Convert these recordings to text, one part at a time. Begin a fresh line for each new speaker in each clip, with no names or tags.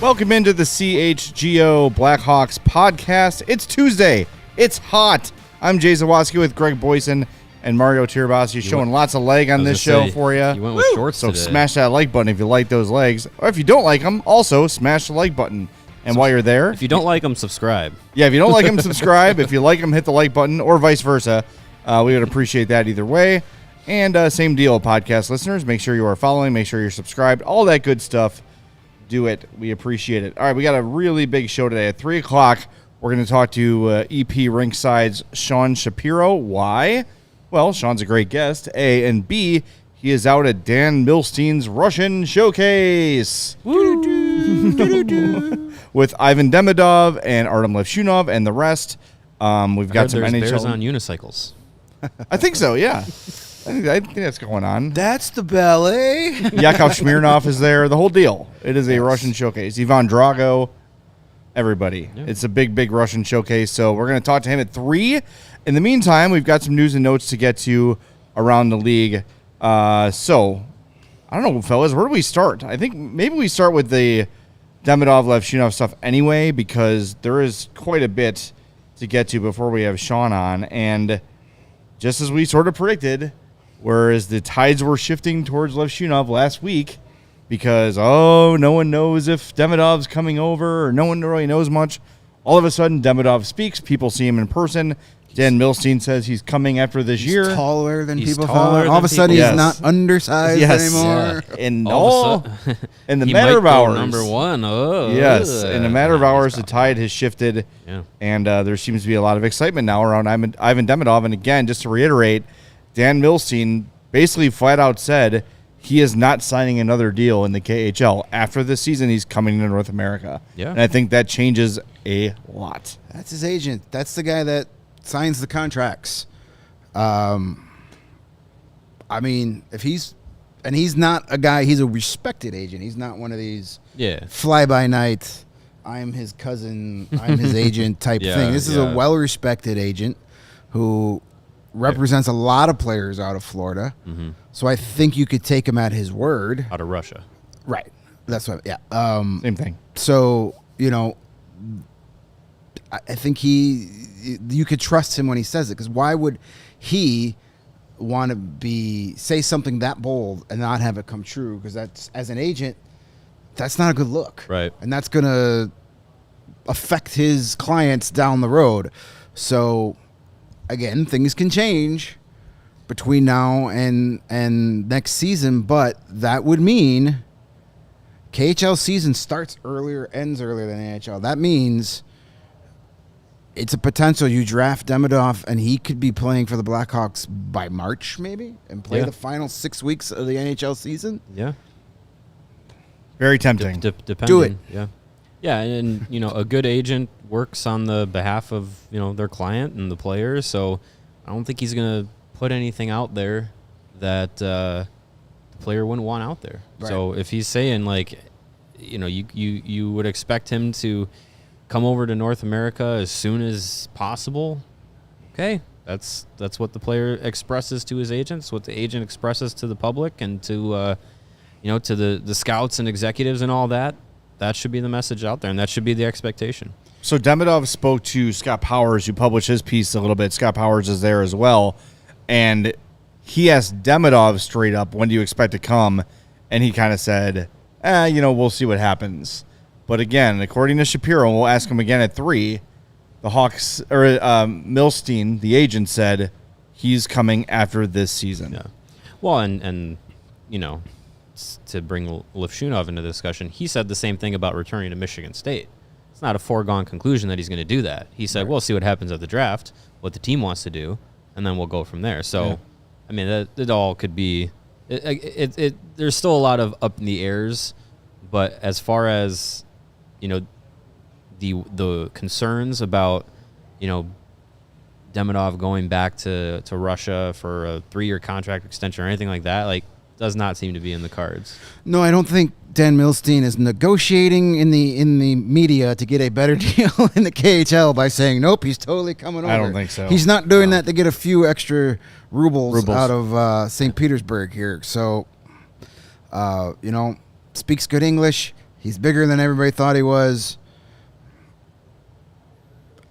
Welcome into the CHGO Blackhawks Podcast. It's Tuesday. It's hot. I'm Jay Zawaski with Greg Boysen and Mario Tirabassi, showing lots of leg on this show for you.
You went with shorts
So
today.
smash that like button if you like those legs. Or if you don't like them, also smash the like button. And while you're there,
If you don't like them, subscribe.
yeah, if you don't like them, subscribe. If you like them, hit the like button, or vice versa. We would appreciate that either way. And same deal, podcast listeners. Make sure you are following. Make sure you're subscribed. All that good stuff. Do it. We appreciate it. All right, we got a really big show today. At 3 o'clock, we're going to talk to EP Rinkside's Sean Shapiro. Why? Well, Sean's a great guest, A. And B, he is out at Dan Milstein's Russian Showcase. With Ivan Demidov and Artyom Levshunov and the rest. We've got some NHL.
Bears on unicycles.
I think so, yeah. I think that's going on.
That's the ballet.
Yakov Smirnov is there. The whole deal. It is a Russian showcase. Ivan Drago, everybody. Yeah. It's a big, big Russian showcase. So we're going to talk to him at 3. In the meantime, we've got some news and notes to get to around the league. So, I don't know, fellas, where do we start? I think maybe we start with the Demidov-Levshunov stuff anyway, because there is quite a bit to get to before we have Sean on. And just as we sort of predicted, whereas the tides were shifting towards Levshunov last week because, no one knows if Demidov's coming over or no one really knows much. All of a sudden, Demidov speaks. People see him in person. Dan Milstein says he's coming after this year.
He's taller than
He's
people
taller
thought. All of a sudden,
Yes.
he's not undersized anymore.
Yeah. In
He
the matter of
might go
hours.
number one. Oh,
Yes, in a matter of
no,
hours,
he's
the tide has shifted,
Yeah.
and there seems to be a lot of excitement now around Ivan Demidov. And again, just to reiterate, Dan Milstein basically flat out said he is not signing another deal in the KHL. After this season, he's coming to North America.
Yeah.
And I think that changes a lot.
That's his agent. That's the guy that signs the contracts. I mean, he's not a guy, he's a respected agent. He's not one of these fly-by-night, I'm his cousin, I'm his agent type thing. This is a well-respected agent who represents a lot of players out of Florida. Mm-hmm. So I think you could take him at his word.
Out of Russia.
Right. That's what,
Same thing.
So, I think you could trust him when he says it, because why would he want to say something that bold and not have it come true? Because that's, as an agent, that's not a good look.
Right. And
that's going to affect his clients down the road. So, again, things can change between now and next season, but that would mean KHL season starts earlier, ends earlier than NHL. That means it's a potential you draft Demidov, and he could be playing for the Blackhawks by March, maybe, and play the final 6 weeks of the NHL season.
Yeah.
Very tempting.
Depending.
Do it.
Yeah. Yeah, and, a good agent works on the behalf of, their client and the players, so I don't think he's going to put anything out there that the player wouldn't want out there. Right. So if he's saying, you would expect him to come over to North America as soon as possible, okay, that's what the player expresses to his agents, what the agent expresses to the public and to to the scouts and executives and all that. That should be the message out there, and that should be the expectation.
So Demidov spoke to Scott Powers, who published his piece a little bit. Scott Powers is there as well, and he asked Demidov straight up, when do you expect to come? And he kind of said, we'll see what happens. But again, according to Shapiro, we'll ask him again at 3, the Hawks, or Milstein, the agent, said he's coming after this season.
Yeah. Well, and to bring Levshunov into the discussion, he said the same thing about returning to Michigan State. It's not a foregone conclusion that he's going to do that. He said, we'll see what happens at the draft, what the team wants to do, and then we'll go from there. So, I mean, it all could be there's still a lot of up in the airs, but as far as, the concerns about, Demidov going back to Russia for a 3-year contract extension or anything like that, does not seem to be in the cards.
No, I don't think Dan Milstein is negotiating in the media to get a better deal in the KHL by saying, nope, he's totally coming over.
I don't think so.
He's not doing that to get a few extra rubles. Out of St. Petersburg here. So, speaks good English. He's bigger than everybody thought he was.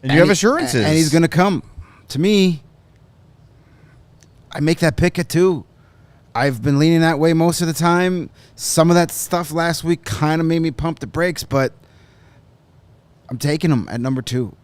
And you have assurances.
And he's going to come. To me, I make that pick at 2. I've been leaning that way most of the time. Some of that stuff last week kind of made me pump the brakes, but I'm taking him at number 2.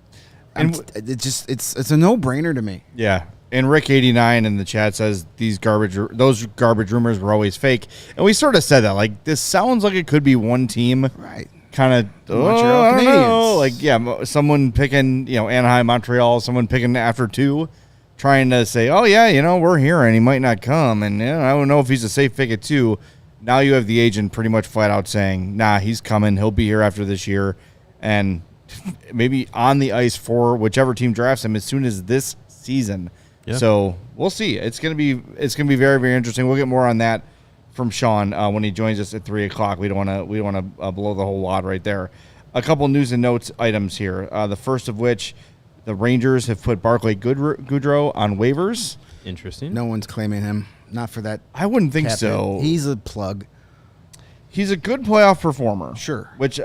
And it's a no-brainer to me.
Yeah. And Rick89 in the chat says those garbage rumors were always fake. And we sort of said that. Like, this sounds like it could be one team.
Right.
Kind of, I don't know. Like, yeah, someone picking, Anaheim, Montreal, someone picking after 2, trying to say, oh, yeah, we're here and he might not come. And I don't know if he's a safe pick at 2. Now you have the agent pretty much flat out saying, nah, he's coming. He'll be here after this year. And maybe on the ice for whichever team drafts him as soon as this season. Yeah. So we'll see. It's gonna be very, very interesting. We'll get more on that from Sean when he joins us at 3:00. We don't want to blow the whole wad right there. A couple news and notes items here. The first of which, the Rangers have put Barclay Goodrow on waivers.
Interesting.
No one's claiming him. Not for that.
I wouldn't think so.
He's a plug.
He's a good playoff performer.
Sure.
But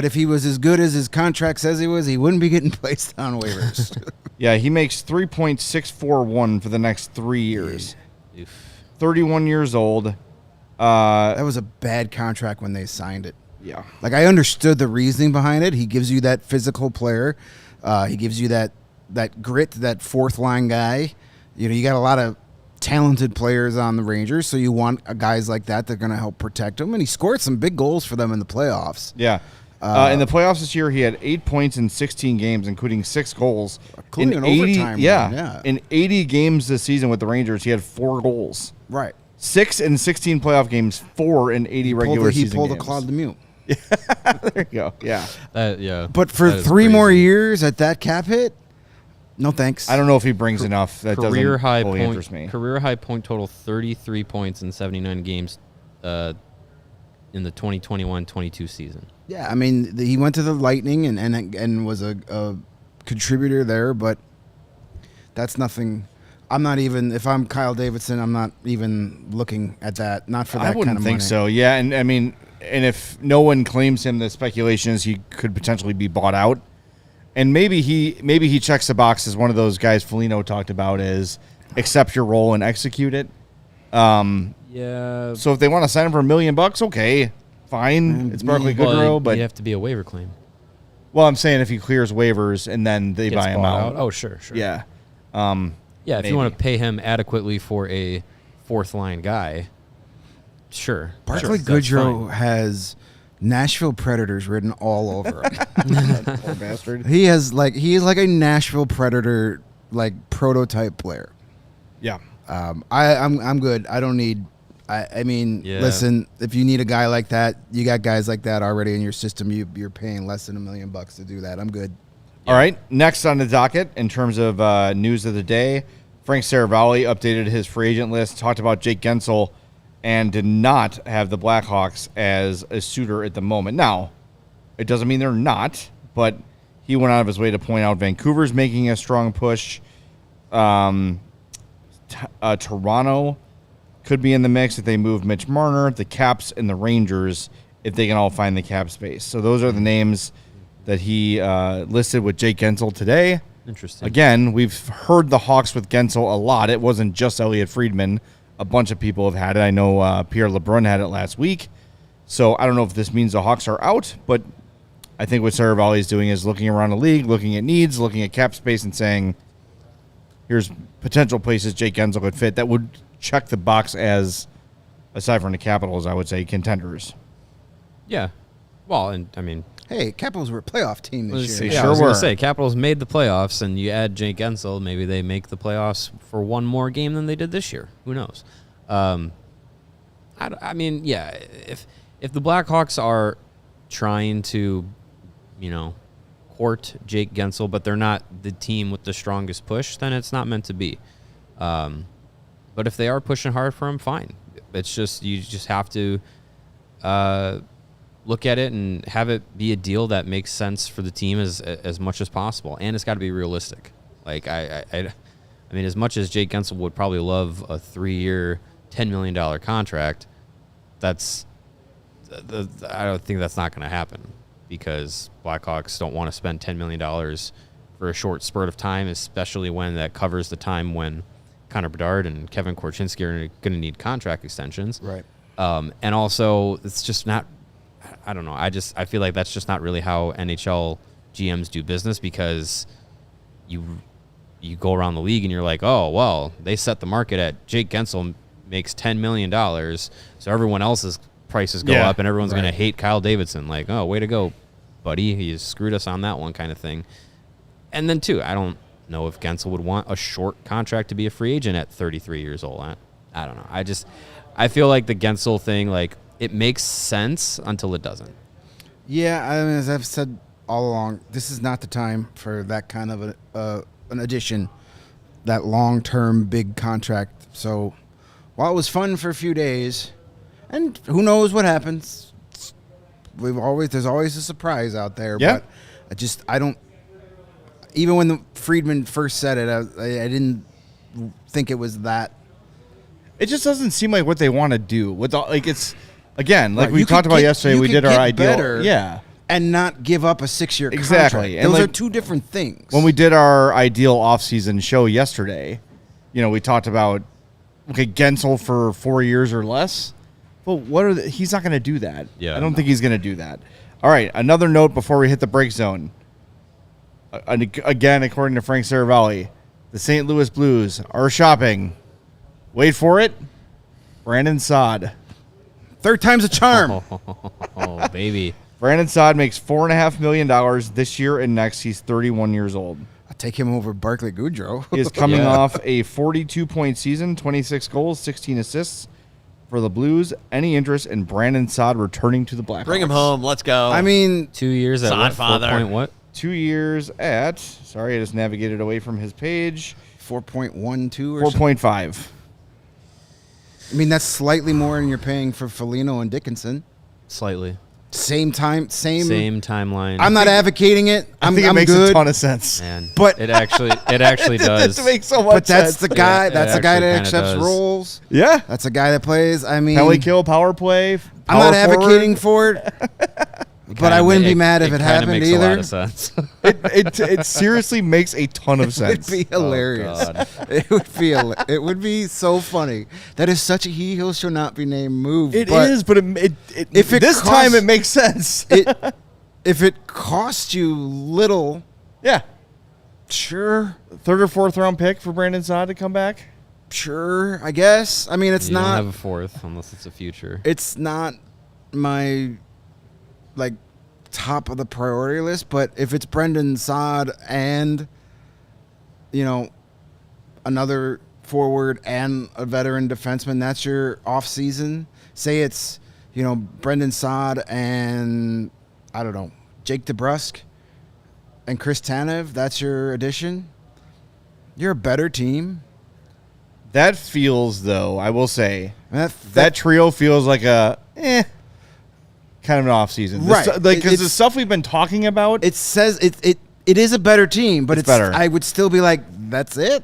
if he was as good as his contract says he was, he wouldn't be getting placed on waivers.
Yeah, he makes $3.641 for the next 3 years.
Oof.
31 years old.
That was a bad contract when they signed it.
Yeah.
Like, I understood the reasoning behind it. He gives you that physical player. He gives you that grit, that fourth line guy. You got a lot of talented players on the Rangers, so you want guys like that are going to help protect them. And he scored some big goals for them in the playoffs.
Yeah. In the playoffs this year, he had 8 points in 16 games, including 6 goals.
Including an overtime.
Yeah. In 80 games this season with the Rangers, he had 4 goals.
Right.
6 in 16 playoff games, 4 in 80 regular season games.
He pulled a Claude Lemieux.
There you go. Yeah.
Yeah.
But for 3 more years at that cap hit, no thanks.
I don't know if he brings enough. That
career
doesn't
high
fully
point,
interest me.
Career high point total, 33 points in 79 games in the 2021-22 season.
Yeah, I mean, he went to the Lightning and was a contributor there, but that's nothing. I'm not even, if I'm Kyle Davidson, I'm not even looking at that. Not for that kind of money.
I wouldn't think so. Yeah, and I mean, and if no one claims him, the speculation is he could potentially be bought out. And maybe he checks the box as one of those guys Foligno talked about is accept your role and execute it.
Yeah.
So if they want to sign him for $1 million, okay, fine. It's Barclay Goodrow, but
you have to be a waiver claim.
Well, I'm saying if he clears waivers and then they buy him out.
Oh, sure.
Yeah.
Yeah, if
maybe.
you want to pay him adequately for a fourth line guy, sure.
Barclay Goodrow has Nashville Predators written all over him.
Poor bastard.
He is like a Nashville Predator prototype player.
Yeah.
I'm good. I don't need. I mean, listen. If you need a guy like that, you got guys like that already in your system. You're paying less than $1 million to do that. I'm good.
All right. Next on the docket, in terms of news of the day, Frank Saravalli updated his free agent list. Talked about Jake Guentzel, and did not have the Blackhawks as a suitor at the moment. Now, it doesn't mean they're not, but he went out of his way to point out Vancouver's making a strong push. Toronto could be in the mix if they move Mitch Marner, the Caps, and the Rangers if they can all find the cap space. So those are the names that he listed with Jake Guentzel today.
Interesting.
Again, we've heard the Hawks with Guentzel a lot. It wasn't just Elliot Friedman. A bunch of people have had it. I know Pierre LeBrun had it last week. So I don't know if this means the Hawks are out, but I think what Saravalli is doing is looking around the league, looking at needs, looking at cap space, and saying, here's potential places Jake Guentzel could fit that would check the box as, aside from the Capitals, I would say, contenders.
Yeah. Well, and I mean,
hey, Capitals were a playoff team this year.
They
I
sure
was going
were.
to say, Capitals made the playoffs, and you add Jake Guentzel, maybe they make the playoffs for one more game than they did this year. Who knows? I mean, yeah, if the Blackhawks are trying to, court Jake Guentzel, but they're not the team with the strongest push, then it's not meant to be. But if they are pushing hard for him, fine. It's just, you just have to look at it and have it be a deal that makes sense for the team as much as possible, and it's got to be realistic. Like I mean, as much as Jake Guentzel would probably love a 3-year, $10 million contract, that's I don't think that's not going to happen because Blackhawks don't want to spend $10 million for a short spurt of time, especially when that covers the time when Connor Bedard and Kevin Korchinski are going to need contract extensions.
Right.
And also, it's just not. I don't know. I feel like that's just not really how NHL GMs do business because you go around the league and you're like, oh well, they set the market at Jake Guentzel makes $10 million, so everyone else's prices go up and everyone's going to hate Kyle Davidson. Like, oh, way to go, buddy. He screwed us on that one kind of thing. And then, too, I don't know if Guentzel would want a short contract to be a free agent at 33 years old. I don't know. I feel like the Guentzel thing, like, it makes sense until it doesn't.
Yeah, I mean, as I've said all along, this is not the time for that kind of an addition, that long-term big contract. So while it was fun for a few days, and who knows what happens, there's always a surprise out there.
Yeah.
But I don't. Even when Friedman first said it, I didn't think it was that.
It just doesn't seem like what they want to do. It's again, like
Right,
we talked about yesterday. We did our ideal,
better and not give up a 6-year
exactly.
contract.
And
those
like,
are two different things.
When we did our ideal offseason show yesterday, we talked about Guentzel for 4 years or less. Well, he's not going to do that.
Yeah,
I don't think he's going to do that. All right, another note before we hit the break zone. Again, according to Frank Saravalli, the St. Louis Blues are shopping. Wait for it, Brandon Saad.
Third time's a charm.
Oh, baby.
Brandon Saad makes $4.5 million this year and next. He's 31 years old.
I'll take him over Barclay Goodrow.
He is coming off a 42-point season, 26 goals, 16 assists for the Blues. Any interest in Brandon Saad returning to the Blackhawks?
Bring him home. Let's go.
I mean,
2 years at
Saad
what?
father.
4 point what?
2 years at, sorry, I just navigated away from his page.
4.12 or something.
4.5.
I mean, that's slightly more than you're paying for Foligno and Dickinson.
Slightly.
Same
timeline.
I'm not advocating it.
I think it makes
good,
a ton of sense.
Man,
but
it actually does.
It makes so much
but that's
sense.
the guy. That's the guy that
actually kinda
accepts
does.
roles.
Yeah.
That's a guy that plays. I mean,
Penalty kill, power play.
I'm not
power forward.
advocating for it, but I wouldn't be mad if it
kinda
happened
makes
either.
A lot of sense.
It seriously makes a ton of
It
sense.
would be hilarious.
God.
It would be so funny. That is such a he who shall not be named move.
It
but
is, but
if it
this
costs-
time it makes sense.
if it costs you little,
Yeah.
sure,
Third or fourth round pick for Brandon Saad to come back.
sure. I guess. I mean, it's
You don't
not.
have a fourth unless it's a future.
It's not my top of the priority list, but if it's Brendan Saad and another forward and a veteran defenseman, that's your off season. Say it's Brendan Saad and I don't know, Jake DeBrusk and Chris Tanev, that's your addition. You're a better team.
That feels, though, I will say,
That
that trio feels like a kind of an off season,
Right.
Because the stuff we've been talking about,
it says it is a better team, but
It's better.
I would still be like, that's it.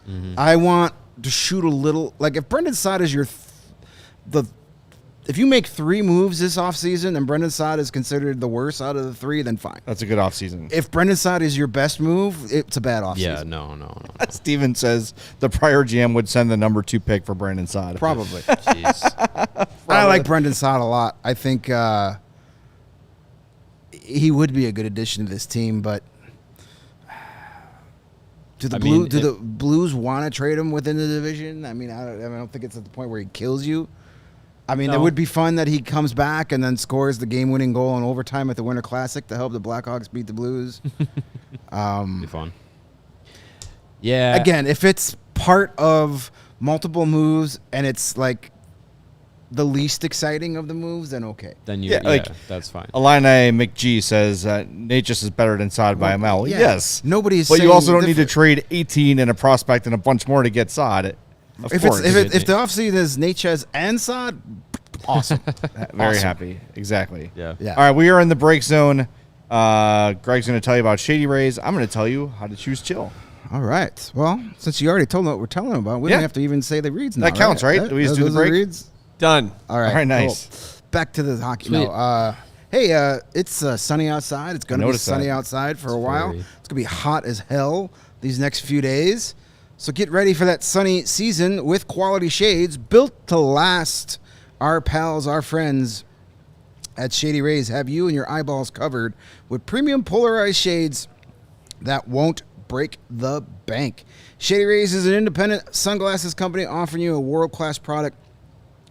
Mm-hmm.
I want to shoot a little. Like if Brendan Saad is if you make 3 moves this offseason and Brendan Saad is considered the worst out of the 3, then fine.
that's a good off season.
If Brendan Saad is your best move, it's a bad offseason.
Yeah, no.
Steven says the prior GM would send the number 2 pick for Brandon Saad.
Probably.
Jeez.
I like Brendan Saad a lot. I think he would be a good addition to this team, but do the Blues want to trade him within the division? I mean, I don't think it's at the point where he kills you. I mean, it would be fun that he comes back and then scores the game-winning goal in overtime at the Winter Classic to help the Blackhawks beat the Blues.
Be fun. Yeah.
Again, if it's part of multiple moves and it's like the least exciting of the moves, then okay.
Then that's fine.
Illini McGee says Nate just is better than Saad by a mile.
Yeah.
Yes.
Nobody's
But you
saying
also don't need to
different.
trade 18 and a prospect and a bunch more to get Saad. Of course.
If the offseason is Natchez and Saad, awesome.
Very
awesome.
happy. Exactly.
Yeah.
Yeah.
All right, we are in the break zone. Greg's going to tell you about Shady Rays. I'm going to tell you how to choose chill.
All right. Well, since you already told them what we're telling them about, we
Yeah.
don't have to even say the reads now.
That counts, right? Do we just do the
those are
break?
reads?
Done.
All right.
All right, nice.
Cool. back to the hockey.
Sweet.
No, hey, it's sunny outside. It's going to be sunny outside for a while. It's going to be hot as hell these next few days. So get ready for that sunny season with quality shades built to last. Our pals, our friends at Shady Rays have you and your eyeballs covered with premium polarized shades that won't break the bank. Shady Rays is an independent sunglasses company offering you a world-class product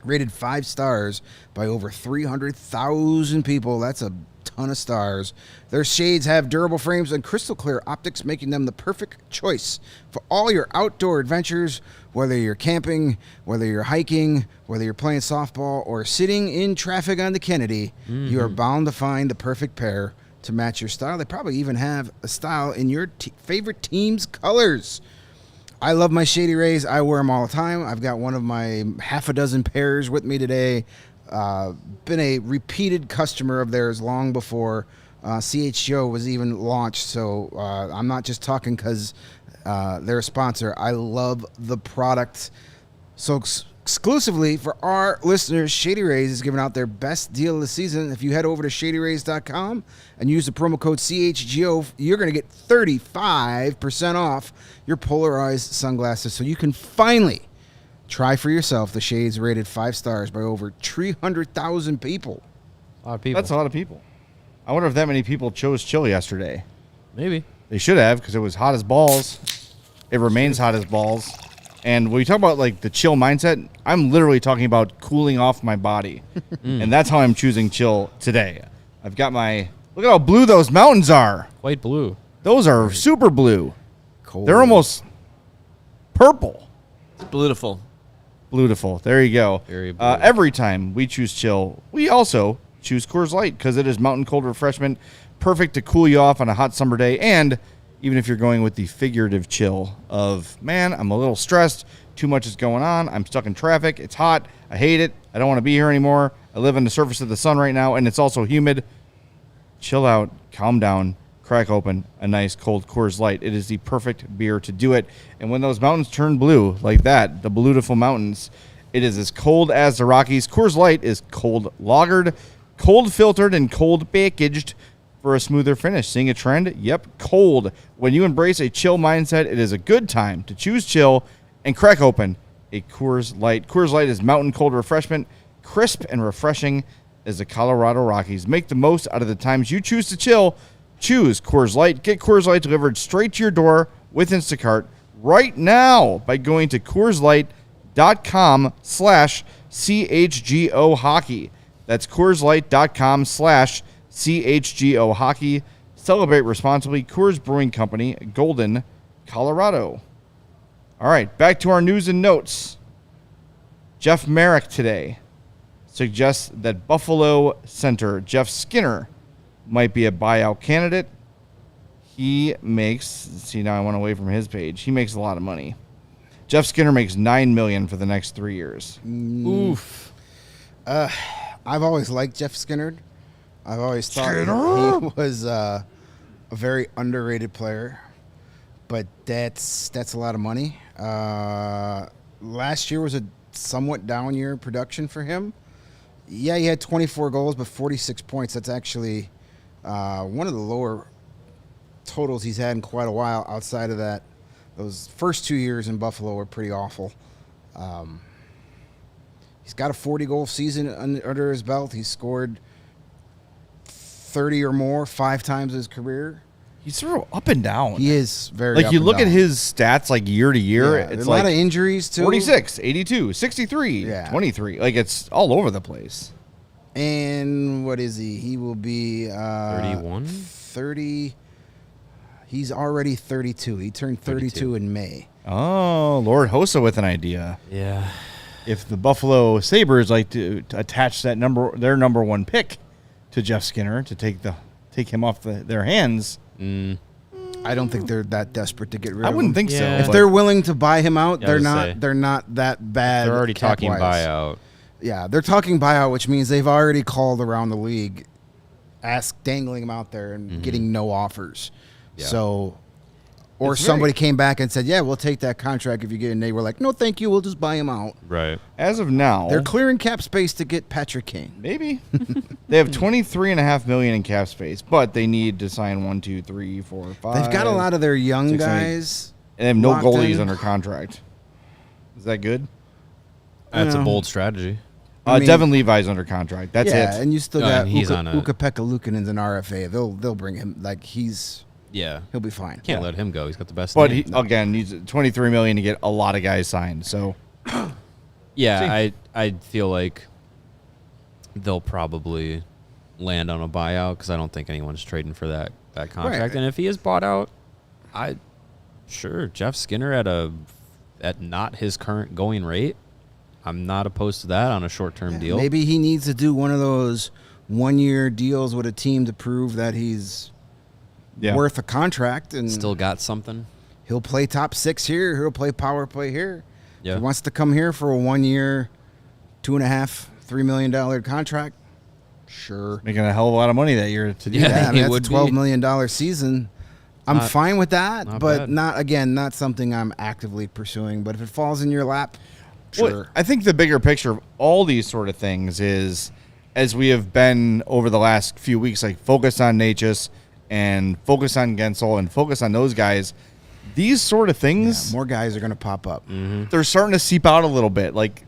rated 5 stars by over 300,000 people. That's a ton of stars. Their shades have durable frames and crystal clear optics, making them the perfect choice for all your outdoor adventures, whether you're camping, whether you're hiking, whether you're playing softball, or sitting in traffic on the Kennedy. You are bound to find the perfect pair to match your style. They probably even have a style in your favorite team's colors. I love my Shady Rays. I wear them all the time. I've got one of my half a dozen pairs with me today. Been a repeated customer of theirs long before CHGO was even launched. So I'm not just talking because they're a sponsor. I love the product. So exclusively for our listeners, Shady Rays is giving out their best deal of the season. If you head over to shadyrays.com and use the promo code CHGO, you're going to get 35% off your polarized sunglasses. So you can finally try for yourself the shades rated 5 stars by over 300,000 people.
A lot of people.
That's a lot of people. I wonder if that many people chose chill yesterday.
Maybe.
They should have, because it was hot as balls. It remains hot as balls. And when you talk about like the chill mindset, I'm literally talking about cooling off my body. And that's how I'm choosing chill today. I've got my, look at how blue those mountains are.
White blue.
Those are super blue.
Cold.
They're almost purple.
It's beautiful.
Beautiful. There you go.
Very blue.
Every time we choose chill, we also choose Coors Light because it is mountain cold refreshment, perfect to cool you off on a hot summer day. And even if you're going with the figurative chill of, man, I'm a little stressed, too much is going on, I'm stuck in traffic, it's hot, I hate it, I don't want to be here anymore, I live on the surface of the sun right now, and it's also humid. Chill out, calm down, crack open a nice cold Coors Light. It is the perfect beer to do it. And when those mountains turn blue like that, the beautiful mountains, it is as cold as the Rockies. Coors Light is cold lagered, cold filtered, and cold packaged for a smoother finish. Seeing a trend? Yep, cold. When you embrace a chill mindset, it is a good time to choose chill and crack open a Coors Light. Coors Light is mountain cold refreshment, crisp and refreshing as the Colorado Rockies. Make the most out of the times you choose to chill. Choose Coors Light. Get Coors Light delivered straight to your door with Instacart right now by going to CoorsLight.com/CHGO Hockey. That's CoorsLight.com/CHGO Hockey. Celebrate responsibly. Coors Brewing Company, Golden, Colorado. All right, back to our news and notes. Jeff Marek today suggests that Buffalo center Jeff Skinner might be a buyout candidate. He makes, see, now I went away from his page. He makes a lot of money. Jeff Skinner makes $9 million for the next 3 years.
Oof.
I've always liked Jeff Skinner. I've always thought he was a very underrated player, but that's a lot of money. Last year was a somewhat down year in production for him. Yeah, he had 24 goals, but 46 points. That's actually one of the lower totals he's had in quite a while. Outside of that, those first 2 years in Buffalo were pretty awful. He's got a 40-goal season under his belt. He's scored 30 or more 5 times in his career.
He's sort of up and down.
He is very
like
up
you
and
look
down.
at his stats like year to year.
Yeah,
It's
there's a
like
lot of injuries too.
46, 82, 63,
Yeah.
23. Like it's all over the place.
And what is he? He will be
31?
30. He's already 32. He turned 32 in May.
Oh, Lord Hossa with an idea.
Yeah.
If the Buffalo Sabres like to attach their number one pick to Jeff Skinner to take him off their hands,
I don't think they're that desperate to get rid of him.
I wouldn't think
Yeah.
so.
If
but
they're willing to buy him out,
Yeah, I
they're
was
not.
say.
They're not that bad.
They're already talking
cap-wise.
buyout.
Yeah, they're talking buyout, which means they've already called around the league, dangling him out there and getting no offers.
Yeah.
So Or somebody came back and said, yeah, we'll take that contract if you get it. And they were like, no, thank you. We'll just buy him out.
Right.
As of now,
They're clearing cap space to get Patrick Kane.
maybe they have $23.5 million in cap space, but they need to sign 1, 2, 3, 4, 5.
They've got a lot of their young
6, 7, 8.
guys.
And they have no
locked
goalies
in.
under contract. Is that good?
That's
Yeah.
a bold strategy.
I mean-
Devin Levi's under contract. That's
yeah,
it.
and you still
Oh,
got
and he's on a-
Ukko-Pekka Luukkonen's an RFA. They'll bring him. Like,
Yeah.
he'll be fine.
Can't let him go. He's got the best
But
name.
again, needs $23 million to get a lot of guys signed. So
Yeah, I feel like they'll probably land on a buyout because I don't think anyone's trading for that contract.
Right.
And if he is bought out, sure Jeff Skinner at not his current going rate. I'm not opposed to that on a short-term deal.
Maybe he needs to do one of those one-year deals with a team to prove that he's worth a contract, and
Still got something.
he'll play top 6 here. He'll play power play here.
Yeah.
If he wants to come here for a 1-year, $2.5, $3 million contract, sure.
making a hell of a lot of money that year to do
Yeah.
that.
Yeah, I
he
mean, that's
would
a $12
be.
million season. I'm
Not-
fine with that,
not
but
bad.
not something I'm actively pursuing. But if it falls in your lap,
Well,
sure.
I think the bigger picture of all these sort of things is, as we have been over the last few weeks, like focus on Natchez and focus on Guentzel and focus on those guys. These sort of things,
More guys are going to pop up.
they're starting to seep out a little bit. Like,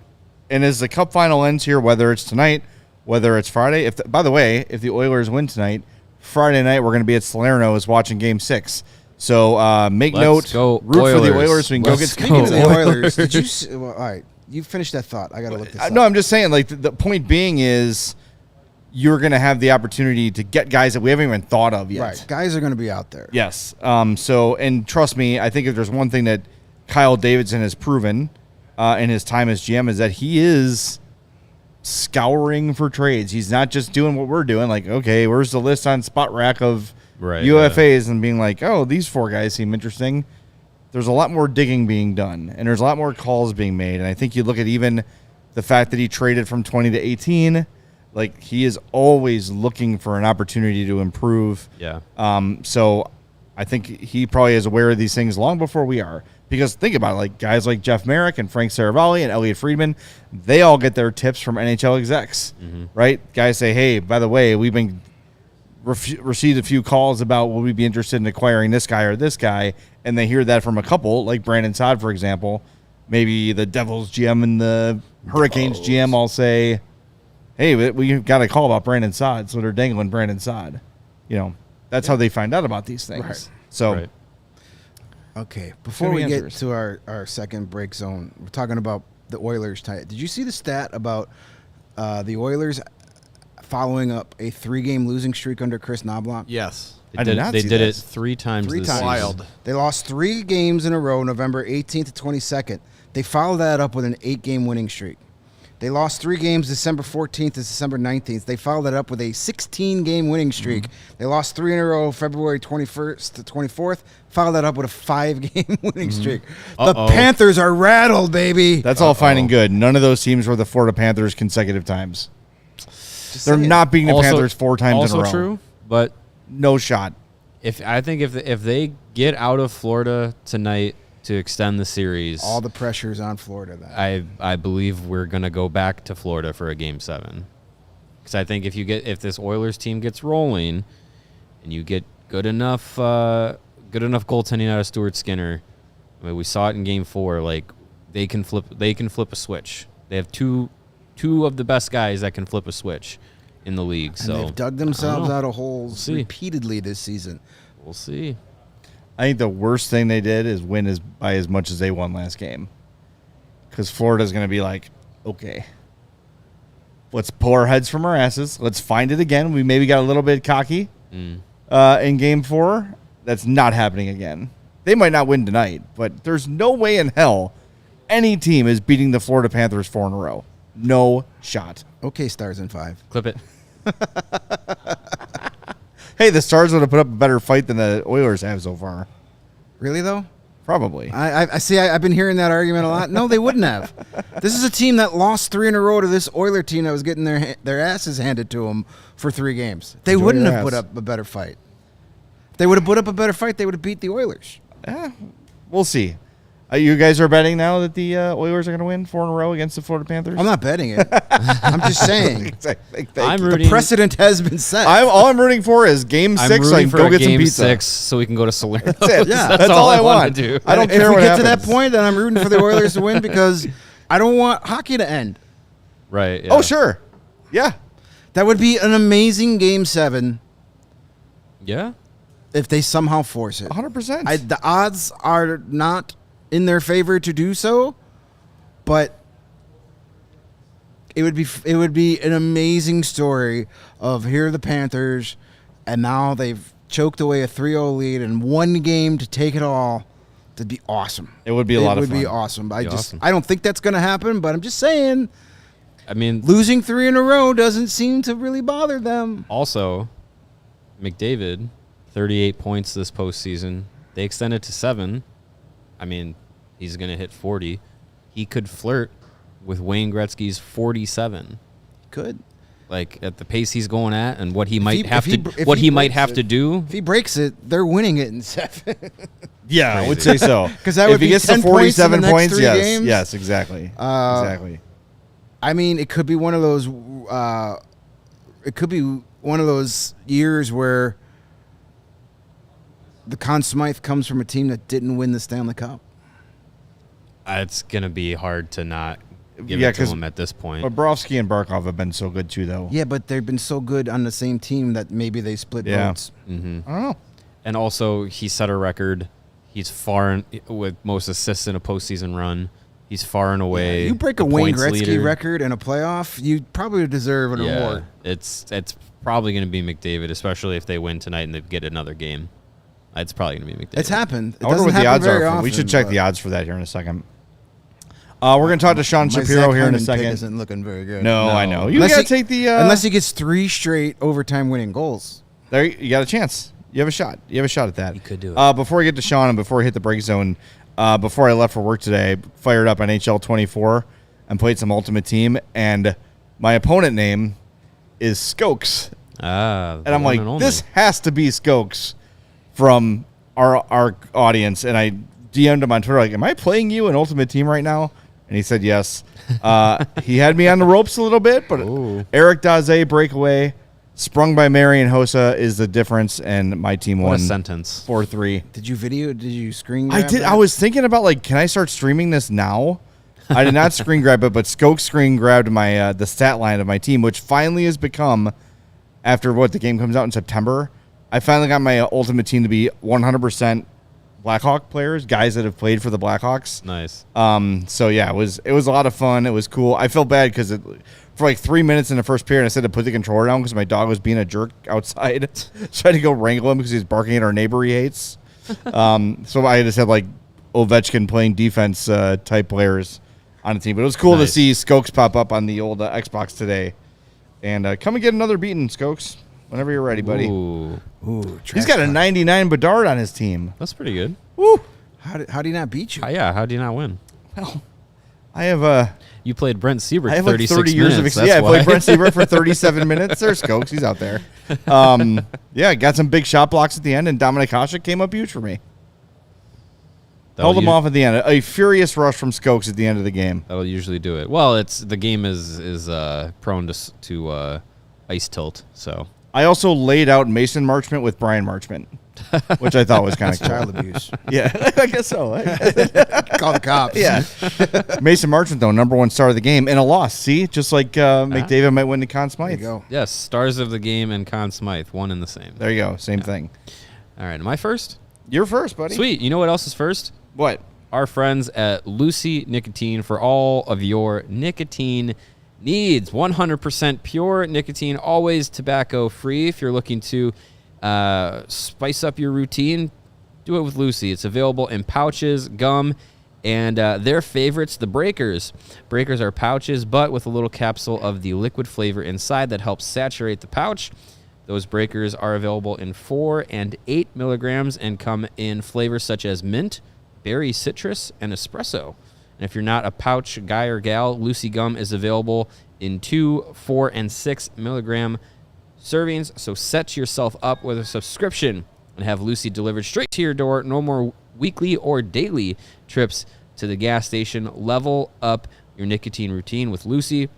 and as the Cup final ends here, whether it's tonight, whether it's Friday. By the way, if the Oilers win tonight, Friday night we're going to be at Salerno's watching Game 6. So make
Let's
note,
go
root for the
Oilers.
Oilers so we can go
Let's
get.
go.
Speaking of the
Oilers.
Oilers, did you? Well, all right, you finished that thought. I got to look this up.
No, I'm just saying, like, the point being is you're going to have the opportunity to get guys that we haven't even thought of yet.
Right, guys are going to be out there.
Yes. So, and trust me, I think if there's one thing that Kyle Davidson has proven in his time as GM is that he is scouring for trades. He's not just doing what we're doing. Like, okay, where's the list on Spot Rack of
Right,
UFAs and being like, oh, these 4 guys seem interesting. There's a lot more digging being done, and there's a lot more calls being made. And I think you look at even the fact that he traded from 20 to 18, like, he is always looking for an opportunity to improve.
Yeah.
So I think he probably is aware of these things long before we are. Because think about it, like guys like Jeff Merrick and Frank Saravalli and Elliot Friedman, they all get their tips from NHL execs, right? Guys say, hey, by the way, we've been received a few calls about will we be interested in acquiring this guy or this guy, and they hear that from a couple, like Brandon Saad, for example. Maybe the Devils GM and the Hurricanes GM all say, hey, we got a call about Brandon Saad, so they're dangling Brandon Saad. You know, that's how they find out about these things.
Right.
So,
Right.
Okay, before
Too
we
many
get
answers.
to our second break zone, we're talking about the Oilers tonight. Did you see the stat about the Oilers following up a 3-game losing streak under Chris Knobloch?
Yes.
I did not
They
see
did it
this.
3 times.
3
this
times.
season.
Wild.
They lost 3 games in a row, November 18th to 22nd. They followed that up with an 8-game winning streak. They lost 3 games December 14th to December 19th. They followed that up with a 16-game winning streak. They lost 3 in a row February 21st to 24th. Followed that up with a 5-game winning streak. The
Uh-oh.
Panthers are rattled, baby.
that's all fine and good. None of those teams were the Florida Panthers consecutive times.
Just
They're
saying.
not beating the
Also-
Panthers 4 times in a row.
Also true, but
No shot.
if they get out of Florida tonight to extend the series,
All the pressure's on Florida. Then.
I believe we're gonna go back to Florida for a Game 7. Because I think if this Oilers team gets rolling, and you get good enough goaltending out of Stuart Skinner, I mean, we saw it in Game 4. Like they can flip a switch. They have two of the best guys that can flip a switch in the league.
And
So
they've dug
I don't
themselves
know.
out of holes
see.
repeatedly this season.
We'll see.
I think the worst thing they did is win by as much as they won last game. Because Florida's going to be like, okay, let's pull our heads from our asses. Let's find it again. We maybe got a little bit cocky in Game 4. That's not happening again. They might not win tonight, but there's no way in hell any team is beating the Florida Panthers 4 in a row. No shot.
Okay, Stars in 5.
Clip it.
Hey, the Stars would have put up a better fight than the Oilers have so far.
Really, though?
Probably.
I see. I've been hearing that argument a lot. No, they wouldn't have. This is a team that lost 3 in a row to this Oiler team that was getting their asses handed to them for 3 games. They
Enjoy
wouldn't
your
have put
ass.
up a better fight. If they would have put up a better fight, they would have beat the Oilers.
We'll see. You guys are betting now that the Oilers are going to win 4 in a row against the Florida Panthers?
I'm not betting it. I'm just saying.
I'm
The
rooting.
precedent has been set.
All I'm rooting for is Game 6
I'm
so I
rooting
can
for
go
a
get some
game
pizza.
6 so we can go to Salerno.
That's it.
Yeah.
That's all I want.
to do.
I don't
if
care
we
what
get
happens.
to that point, then I'm rooting for the Oilers to win because I don't want hockey to end.
Right. Yeah.
Oh, sure. Yeah.
That would be an amazing Game 7
Yeah.
if they somehow force it.
100%.
The odds are not in their favor to do so, but it would be an amazing story of here are the Panthers, and now they've choked away a 3-0 lead and one game to take it all. That'd be awesome.
It would be a lot of
It
fun.
would be awesome.
Be awesome.
I don't think that's going to happen, but I'm just saying
I mean,
losing 3 in a row doesn't seem to really bother them.
also, McDavid, 38 points this postseason. They extended to 7. I mean, he's going to hit 40. He could flirt with Wayne Gretzky's 47.
Could.
Like at the pace he's going at, and what he
If
might
he-
have
if he
to,
br- if
what
he
he might
breaks
have
it-
to do.
If he breaks it, they're winning it in 7.
Yeah, I would
Crazy.
say so.
'Cause that
if
would
he
be
gets
10
to
points in the
47
next
points,
3
yes.
games.
Yes, exactly. Exactly.
I mean, it could be one of those. It could be one of those years where the Conn Smythe comes from a team that didn't win the Stanley Cup.
It's going to be hard to not give
Yeah,
it to
'cause
him at this point.
Bobrovsky and Barkov have been so good too, though.
Yeah, but they've been so good on the same team that maybe they split
Yeah.
votes.
Mm-hmm.
I don't know.
And also, he set a record. He's with most assists in a postseason run. He's far and away.
You break
the
a Wayne
points
Gretzky
leader.
record in a playoff, you probably deserve an award.
It's probably going to be McDavid, especially if they win tonight and they get another game. It's probably going to be McDavid.
It's happened. It
I wonder
doesn't
what the
happen
odds
very
are.
often,
We should check
but
the odds for that here in a second. We're going to talk to Sean
my
Shapiro
Zach
here in a
Hyman pick
second.
isn't looking very good.
No,
No.
I know. You
Unless
got
he-
to take the.
Unless he gets 3 straight overtime winning goals.
There, you got a chance. You have a shot. You have a shot at that.
He could do it.
Before we get to Sean and before we hit the break zone, before I left for work today, I fired up NHL 24 and played some Ultimate Team, and my opponent name is Skokes. And I'm like, this has to be Skokes from our audience. And I DM'd him on Twitter, like, am I playing you in Ultimate Team right now? And he said yes. He had me on the ropes a little bit, but
Ooh.
Eric Daze breakaway, sprung by Marian Hossa is the difference, and my team
What a
won
sentence.
4-3.
Did you screen
I
grab
did.
that?
I was thinking about, like, can I start streaming this now? I did not screen grab it, but Skokes screen grabbed my the stat line of my team, which finally has become, after the game comes out in September, I finally got my ultimate team to be 100% Blackhawk players, guys that have played for the Blackhawks.
Nice.
So yeah, it was a lot of fun. It was cool. I felt bad because for like 3 minutes in the first period, I said to put the controller down because my dog was being a jerk outside. So I had to go wrangle him because he was barking at our neighbor he hates. So I just had like Ovechkin playing defense type players on the team. But it was cool to
Nice.
see Skokes pop up on the old Xbox today. And come and get another beating, Skokes, whenever you're ready, buddy.
Ooh,
Ooh,
He's got a 99 Bedard on his team.
that's pretty good.
Woo!
How did he not beat you?
Yeah, how do you not win?
Well, I have
You played Brent Seabrook
I have like
36
30 years of
minutes.
experience. Yeah, I
that's
played
why.
Brent Seabrook for 37 minutes. There's Skokes. He's out there. Yeah, got some big shot blocks at the end, and Dominik Hasek came up huge for me. Held him off at the end. A furious rush from Skokes at the end of the game.
That'll usually do it. Well, the game is prone to ice tilt. So
I also laid out Mason Marchment with Brian Marchment, which I thought was kind of cool.
Child abuse.
Yeah, I guess so.
Call the cops.
Yeah. Mason Marchment, though, number 1 star of the game in a loss. See, just like McDavid might win the Conn
There you
Smythe.
go.
yes, stars of the game and Conn Smythe, one and the same.
There you go. Same thing.
All right, am I first?
You're first, buddy.
Sweet. You know what else is first?
What?
Our friends at Lucy Nicotine for all of your nicotine needs. 100% pure nicotine, always tobacco free. If you're looking to spice up your routine, do it with Lucy. It's available in pouches, gum, and their favorites, the Breakers. Breakers are pouches, but with a little capsule of the liquid flavor inside that helps saturate the pouch. Those Breakers are available in 4 and 8 milligrams and come in flavors such as mint, berry citrus, and espresso. And if you're not a pouch guy or gal, Lucy Gum is available in 2, 4, and 6 milligram servings. So set yourself up with a subscription and have Lucy delivered straight to your door. No more weekly or daily trips to the gas station. Level up your nicotine routine with Lucy.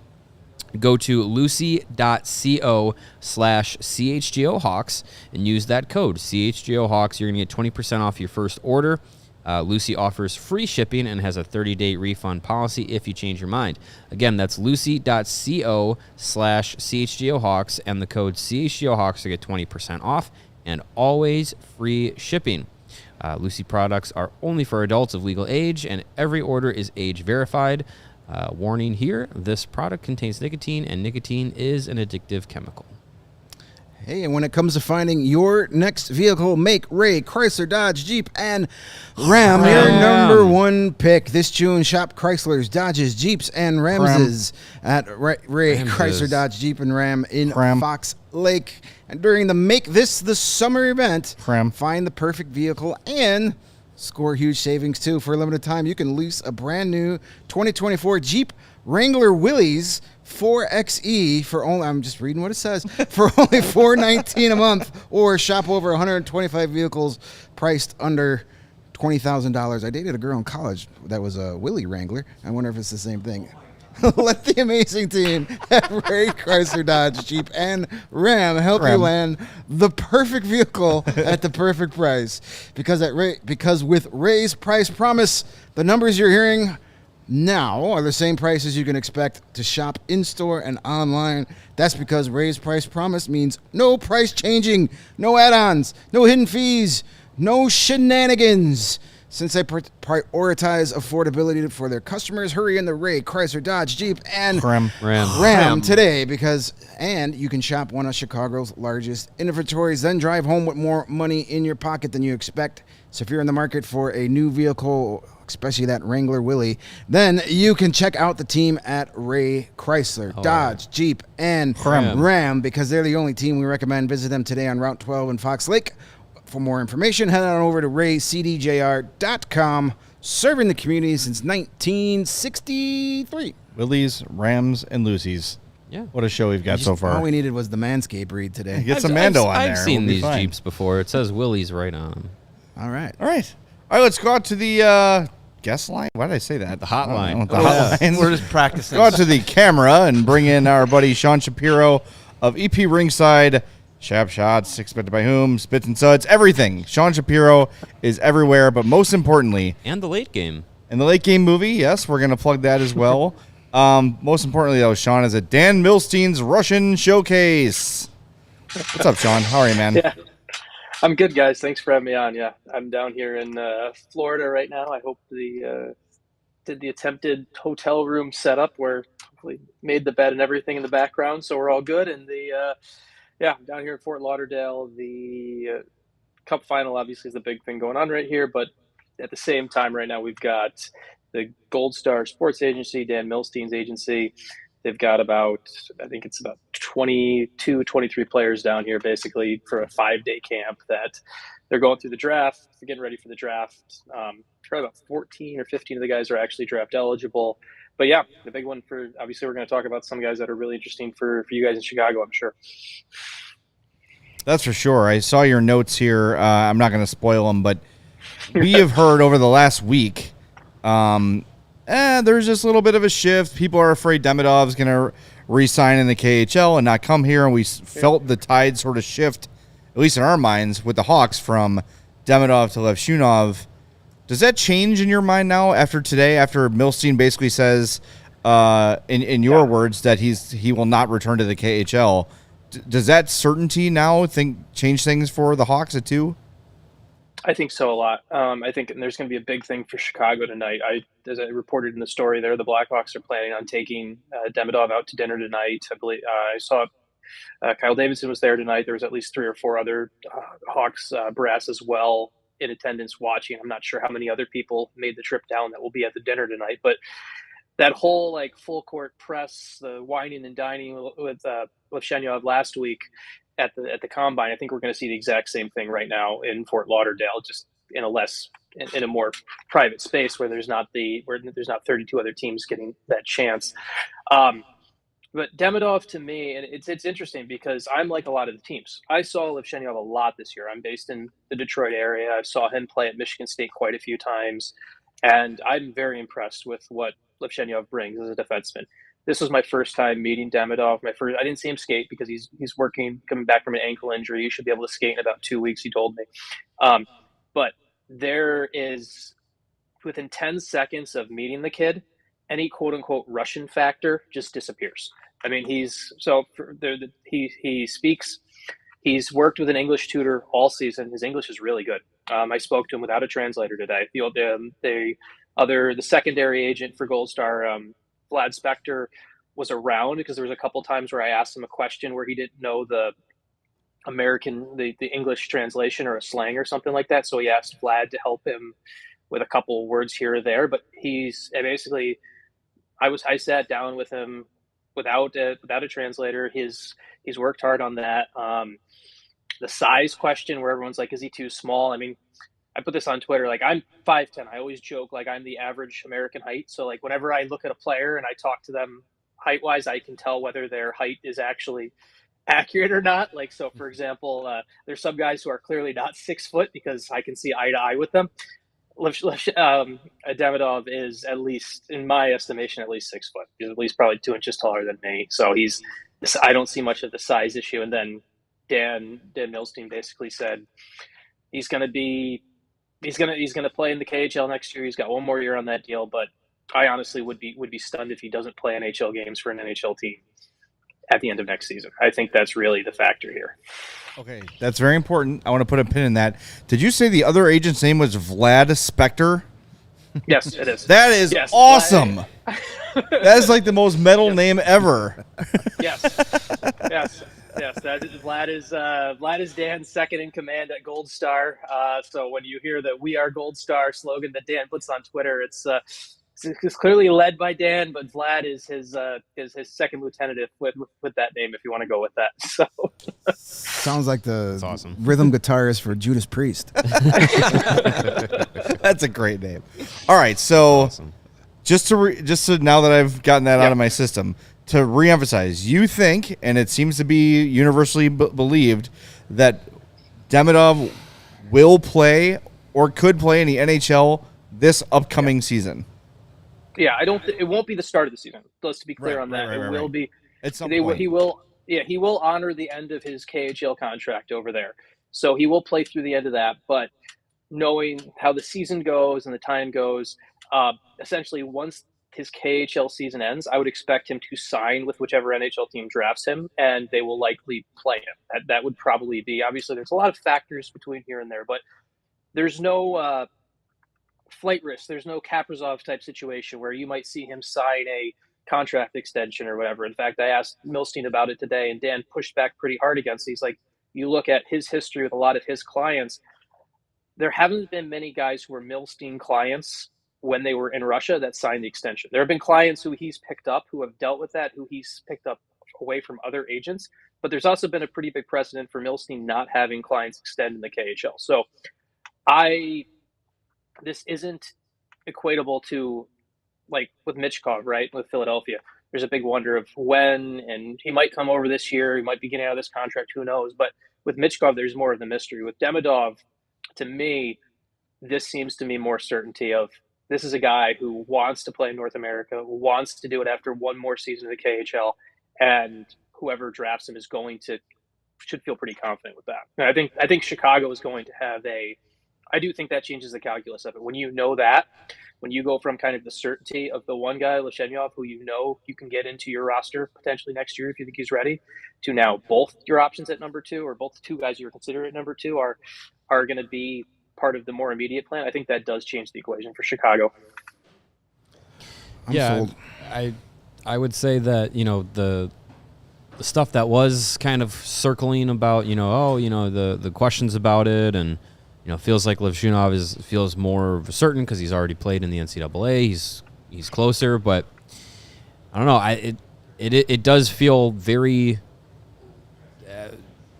Go to lucy.co/CHGOHawks and use that code CHGOHawks. You're going to get 20% off your first order. Lucy offers free shipping and has a 30-day refund policy if you change your mind. Again, that's lucy.co/CHGOHawks and the code CHGOHawks to get 20% off and always free shipping. Lucy products are only for adults of legal age, and every order is age verified. Warning here, this product contains nicotine, and nicotine is an addictive chemical.
Hey, and when it comes to finding your next vehicle, make Ray Chrysler, Dodge, Jeep, and Ram your number one pick. This June, shop Chryslers, Dodges, Jeeps, and Ramses at Ray Chrysler, Dodge, Jeep, and Ram in Fox Lake. And during the Make This the Summer event, find the perfect vehicle and score huge savings, too. For a limited time, you can lease a brand new 2024 Jeep Wrangler Willys 4xe for only, I'm just reading what it says, for only $419 a month, or shop over 125 vehicles priced under $20,000. I dated a girl in college that was a Willy Wrangler. I wonder if it's the same thing. Let the amazing team at Ray Chrysler, Dodge, Jeep, and Ram help you land the perfect vehicle at the perfect price. Because with Ray's price promise, the numbers you're hearing now are the same prices you can expect to shop in-store and online. That's because Ray's price promise means no price changing, no add-ons, no hidden fees, no shenanigans. Since they prioritize affordability for their customers, hurry in the Ray Chrysler, Dodge, Jeep, and Ram today, and you can shop one of Chicago's largest inventories, then drive home with more money in your pocket than you expect. So if you're in the market for a new vehicle, especially that Wrangler Willy, then you can check out the team at Ray Chrysler, Dodge, Jeep, and Ram, because they're the only team we recommend. Visit them today on Route 12 in Fox Lake. For more information, head on over to raycdjr.com. Serving the community since 1963.
Willys, Rams, and Lucy's.
Yeah.
What a show we've got so far.
All we needed was the Manscaped read today.
Get some Mando on there.
I've seen these Jeeps before. It says Willys right on them.
All right.
All right, let's go out to the guest line. Why did I say that?
The hotline.
Hotline.
We're just practicing.
Go out to the camera and bring in our buddy Sean Shapiro of EP Rinkside. Shap shots, expected by whom, spits and suds, everything. Sean Shapiro is everywhere, but most importantly...
And the late game.
And the late game movie, yes, we're going to plug that as well. Most importantly, though, Sean is at Dan Milstein's Russian Showcase. What's up, Sean? How are you, man?
Yeah, I'm good, guys. Thanks for having me on. Yeah, I'm down here in Florida right now. I hope did the attempted hotel room setup where hopefully made the bed and everything in the background, so we're all good. And yeah, I'm down here in Fort Lauderdale. The Cup Final obviously is the big thing going on right here, but at the same time right now we've got the Gold Star Sports Agency, Dan Milstein's agency. They've got about 22, 23 players down here basically for a 5-day camp that they're going through the draft, they're getting ready for the draft. Probably about 14 or 15 of the guys are actually draft eligible. But yeah, the big one for, obviously we're going to talk about some guys that are really interesting for you guys in Chicago, I'm sure.
That's for sure. I saw your notes here. I'm not going to spoil them, but we have heard over the last week, there's just a little bit of a shift. People are afraid Demidov's going to re-sign in the KHL and not come here, and we felt the tide sort of shift, at least in our minds, with the Hawks from Demidov to Levshunov. Does that change in your mind now after today, after Milstein basically says, in your words, that he will not return to the KHL? Does that certainty now change things for the Hawks at 2?
I think so a lot. I think there's going to be a big thing for Chicago tonight. As I reported in the story there, the Blackhawks are planning on taking Demidov out to dinner tonight. I believe I saw Kyle Davidson was there tonight. There was at least 3 or 4 other Hawks brass as well in attendance watching. I'm not sure how many other people made the trip down that will be at the dinner tonight, but that whole full court press, the whining and dining with Levshunov last week at the combine, I think we're going to see the exact same thing right now in Fort Lauderdale, just in a more private space where there's not 32 other teams getting that chance. But Demidov, to me, and it's interesting because I'm like a lot of the teams. I saw Levshunov a lot this year. I'm based in the Detroit area. I saw him play at Michigan State quite a few times, and I'm very impressed with what Levshunov brings as a defenseman. This was my first time meeting Demidov. I didn't see him skate because he's working, coming back from an ankle injury. He should be able to skate in about 2 weeks, he told me. But there is, within 10 seconds of meeting the kid, any quote unquote Russian factor just disappears. I mean, he speaks. He's worked with an English tutor all season. His English is really good. I spoke to him without a translator today. The secondary agent for Gold Star, Vlad Spector, was around because there was a couple times where I asked him a question where he didn't know the English translation or a slang or something like that. So he asked Vlad to help him with a couple words here or there. But I sat down with him without a translator. He's worked hard on that. The size question where everyone's like, is he too small? I mean, I put this on Twitter. Like, I'm 5'10". I always joke like I'm the average American height. So like whenever I look at a player and I talk to them height wise, I can tell whether their height is actually accurate or not. Like, so for example, there's some guys who are clearly not 6 foot because I can see eye to eye with them. Demidov is, at least in my estimation, at least 6 foot. He's at least probably 2 inches taller than me. So I don't see much of the size issue. And then Dan Milstein basically said he's going to play in the KHL next year. He's got one more year on that deal, but I honestly would be stunned if he doesn't play NHL games for an NHL team at the end of next season. I think that's really the factor here.
Okay, that's very important. I want to put a pin in that. Did you say the other agent's name was Vlad Spector?
Yes, it is.
That is awesome. That is like the most metal name ever.
Yes. Vlad is Dan's second in command at Gold Star. So when you hear that "We Are Gold Star" slogan that Dan puts on Twitter, it's clearly led by Dan, but Vlad is his second lieutenant with that name, if you want to go with that. So
sounds like
That's awesome.
Rhythm guitarist for Judas Priest.
That's a great name. All right, so
Awesome.
just to now that I've gotten that out of my system, to reemphasize, you think, and it seems to be universally believed, that Demidov will play or could play in the NHL this upcoming season.
Yeah, it won't be the start of the season. Let's to be clear on that. It will be
at some point.
He will honor the end of his KHL contract over there. So he will play through the end of that, but knowing how the season goes and the time goes, essentially once his KHL season ends, I would expect him to sign with whichever NHL team drafts him, and they will likely play him. That would probably be, obviously there's a lot of factors between here and there, but there's no flight risk. There's no Kaprizov type situation where you might see him sign a contract extension or whatever. In fact, I asked Milstein about it today, and Dan pushed back pretty hard against it. He's like, you look at his history with a lot of his clients, there haven't been many guys who were Milstein clients when they were in Russia that signed the extension. There have been clients who he's picked up, who have dealt with that, who he's picked up away from other agents. But there's also been a pretty big precedent for Milstein not having clients extend in the KHL. So this isn't equatable to, like with Michkov, right, with Philadelphia. There's a big wonder of when, and he might come over this year. He might be getting out of this contract. Who knows? But with Michkov, there's more of the mystery. With Demidov, to me, this seems to me more certainty of this is a guy who wants to play in North America, who wants to do it after one more season of the KHL, and whoever drafts him should feel pretty confident with that. And I think Chicago is going to have I do think that changes the calculus of it. When you know that, when you go from kind of the certainty of the one guy, Levshunov, who you know you can get into your roster potentially next year if you think he's ready, to now both your options at number two, or both two guys you were considering at number two are going to be part of the more immediate plan. I think that does change the equation for Chicago.
I'm sold.
I would say that, the stuff that was kind of circling about, the questions about it, and feels like Levshunov feels more certain because he's already played in the NCAA. He's closer, but I don't know. It does feel very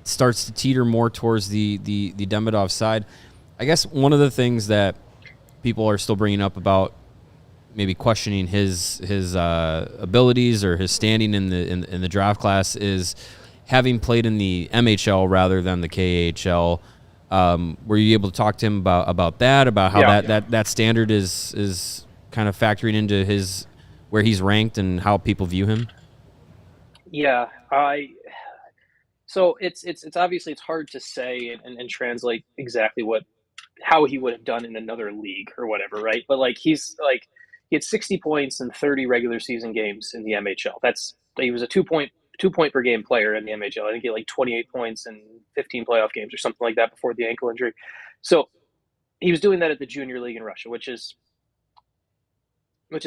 starts to teeter more towards the Demidov side. I guess one of the things that people are still bringing up about maybe questioning his abilities or his standing in the draft class is having played in the MHL rather than the KHL. Were you able to talk to him about that, about how that standard is kind of factoring into his where he's ranked and how people view him?
Yeah, so it's obviously it's hard to say and translate exactly how he would have done in another league or whatever, right? But like he had 60 points in 30 regular season games in the MHL. He was a 2-point per game player in the MHL. I think he had like 28 points in 15 playoff games or something like that before the ankle injury. So he was doing that at the junior league in Russia, which is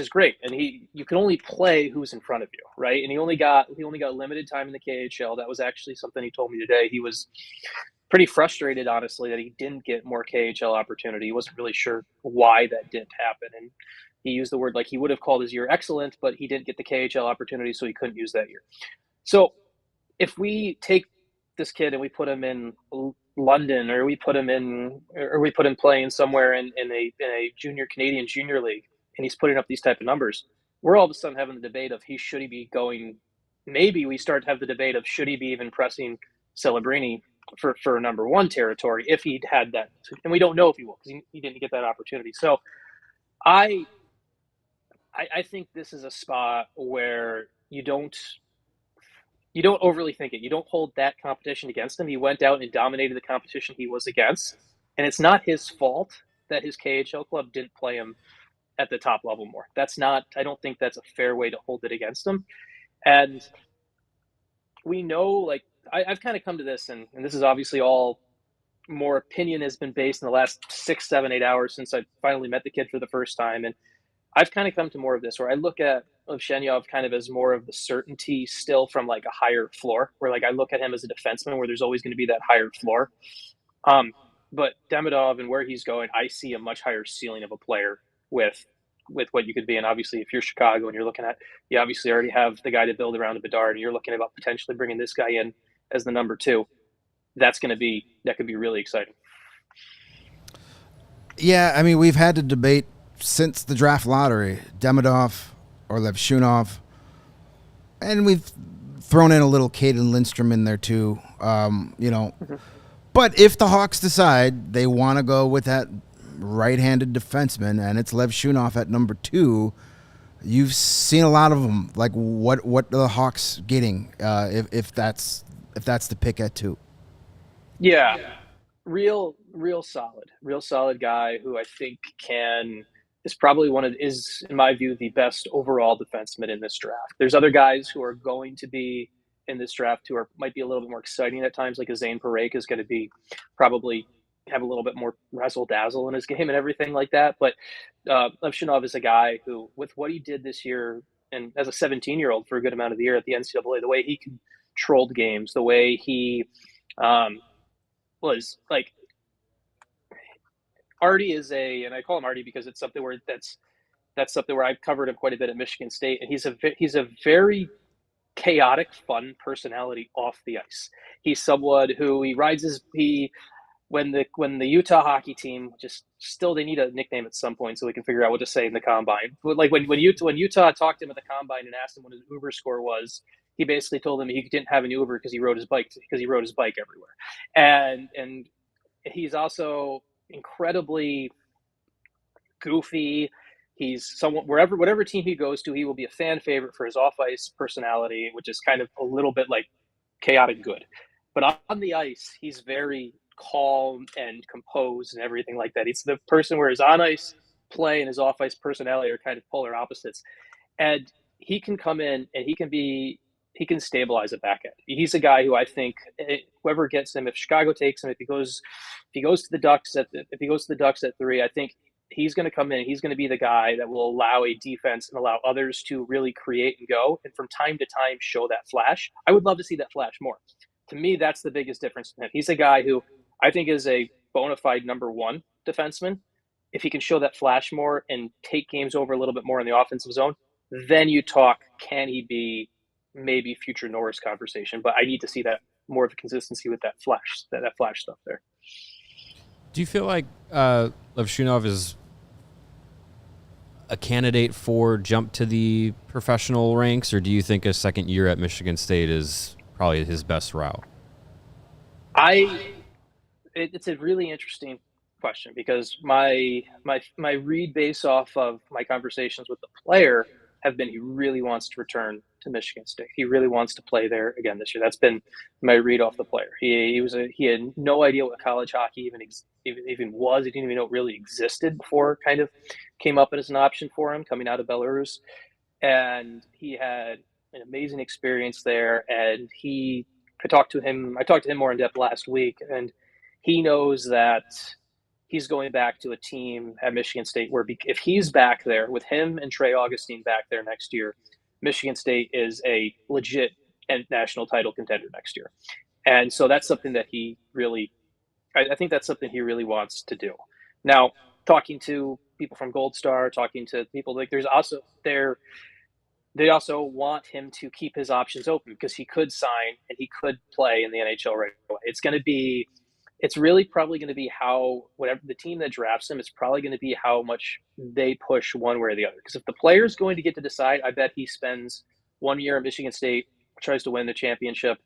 great. And you can only play who's in front of you, right? And he only got limited time in the KHL. That was actually something he told me today. He was pretty frustrated, honestly, that he didn't get more KHL opportunity. He wasn't really sure why that didn't happen. And he used the word like he would have called his year excellent, but he didn't get the KHL opportunity, so he couldn't use that year. So if we take this kid and we put him in London, or we put him playing somewhere in a junior Canadian junior league, and he's putting up these type of numbers, we're all of a sudden having the debate of should he be going. Maybe we start to have the debate of should he be even pressing Celebrini for number one territory if he'd had that, and we don't know if he will because he didn't get that opportunity. So I think this is a spot where you don't overly think it. You don't hold that competition against him. He went out and dominated the competition he was against, and it's not his fault that his KHL club didn't play him at the top level more. I don't think that's a fair way to hold it against him. And we know, like, I've kind of come to this, and this is obviously all more opinion has been based in the last 6, 7, 8 hours since I finally met the kid for the first time. And I've kind of come to more of this where I look at Levshunov kind of as more of the certainty still from like a higher floor, where like I look at him as a defenseman where there's always going to be that higher floor. But Demidov and where he's going, I see a much higher ceiling of a player with what you could be. And obviously if you're Chicago and you're looking at, you obviously already have the guy to build around a Bedard, and you're looking about potentially bringing this guy in as the number 2. That could be really exciting.
Yeah, I mean, we've had to debate since the draft lottery, Demidov or Levshunov, and we've thrown in a little Caden Lindstrom in there too. But if the Hawks decide they want to go with that right-handed defenseman and it's Levshunov at number 2, you've seen a lot of them. Like what are the Hawks getting if that's the pick at 2?
Yeah, real solid guy who I think is in my view the best overall defenseman in this draft. There's other guys who are going to be in this draft who might be a little bit more exciting at times, like a Zane Parekh is going to be probably have a little bit more razzle dazzle in his game and everything like that. But Levshunov is a guy who, with what he did this year, and as a 17-year-old for a good amount of the year at the NCAA, the way he controlled games, the way he was like, Artie is and I call him Artie because it's something where that's something where I've covered him quite a bit at Michigan State, and he's a very chaotic, fun personality off the ice. He's someone who when the Utah hockey team they need a nickname at some point so we can figure out what to say in the combine. But like when Utah talked to him at the combine and asked him what his Uber score was, he basically told them he didn't have an Uber because he rode his bike everywhere. And he's also incredibly goofy. He's someone whatever team he goes to, he will be a fan favorite for his off-ice personality, which is kind of a little bit like chaotic good. But on the ice, he's very calm and composed and everything like that. He's the person where his on-ice play and his off-ice personality are kind of polar opposites. And he can come in and he can stabilize a back end. He's a guy who I think whoever gets him, if Chicago takes him, if he goes to the Ducks at 3, I think he's going to come in. He's going to be the guy that will allow a defense and allow others to really create and go, and from time to time show that flash. I would love to see that flash more. To me, that's the biggest difference in him. He's a guy who I think is a bona fide number 1 defenseman. If he can show that flash more and take games over a little bit more in the offensive zone, then you talk, can he be maybe future Norris conversation? But I need to see that more of a consistency with that flash stuff there.
Do you feel like Levshunov is a candidate for jump to the professional ranks, or do you think a second year at Michigan State is probably his best route?
It's a really interesting question because my read based off of my conversations with the player have been he really wants to return to Michigan State. He really wants to play there again this year. That's been my read off the player. He had no idea what college hockey even was. He didn't even know it really existed before it kind of came up as an option for him coming out of Belarus. And he had an amazing experience there. And I talked to him more in depth last week, and he knows that he's going back to a team at Michigan State where if he's back there with him and Trey Augustine back there next year, Michigan State is a legit national title contender next year. And so that's something that I think that's something he really wants to do. Now, talking to people from Gold Star, talking to people like they also want him to keep his options open because he could sign and he could play in the NHL right away. It's really probably going to be how whatever the team that drafts him, it's probably going to be how much they push one way or the other. Because if the player's going to get to decide, I bet he spends 1 year at Michigan State, tries to win the championship,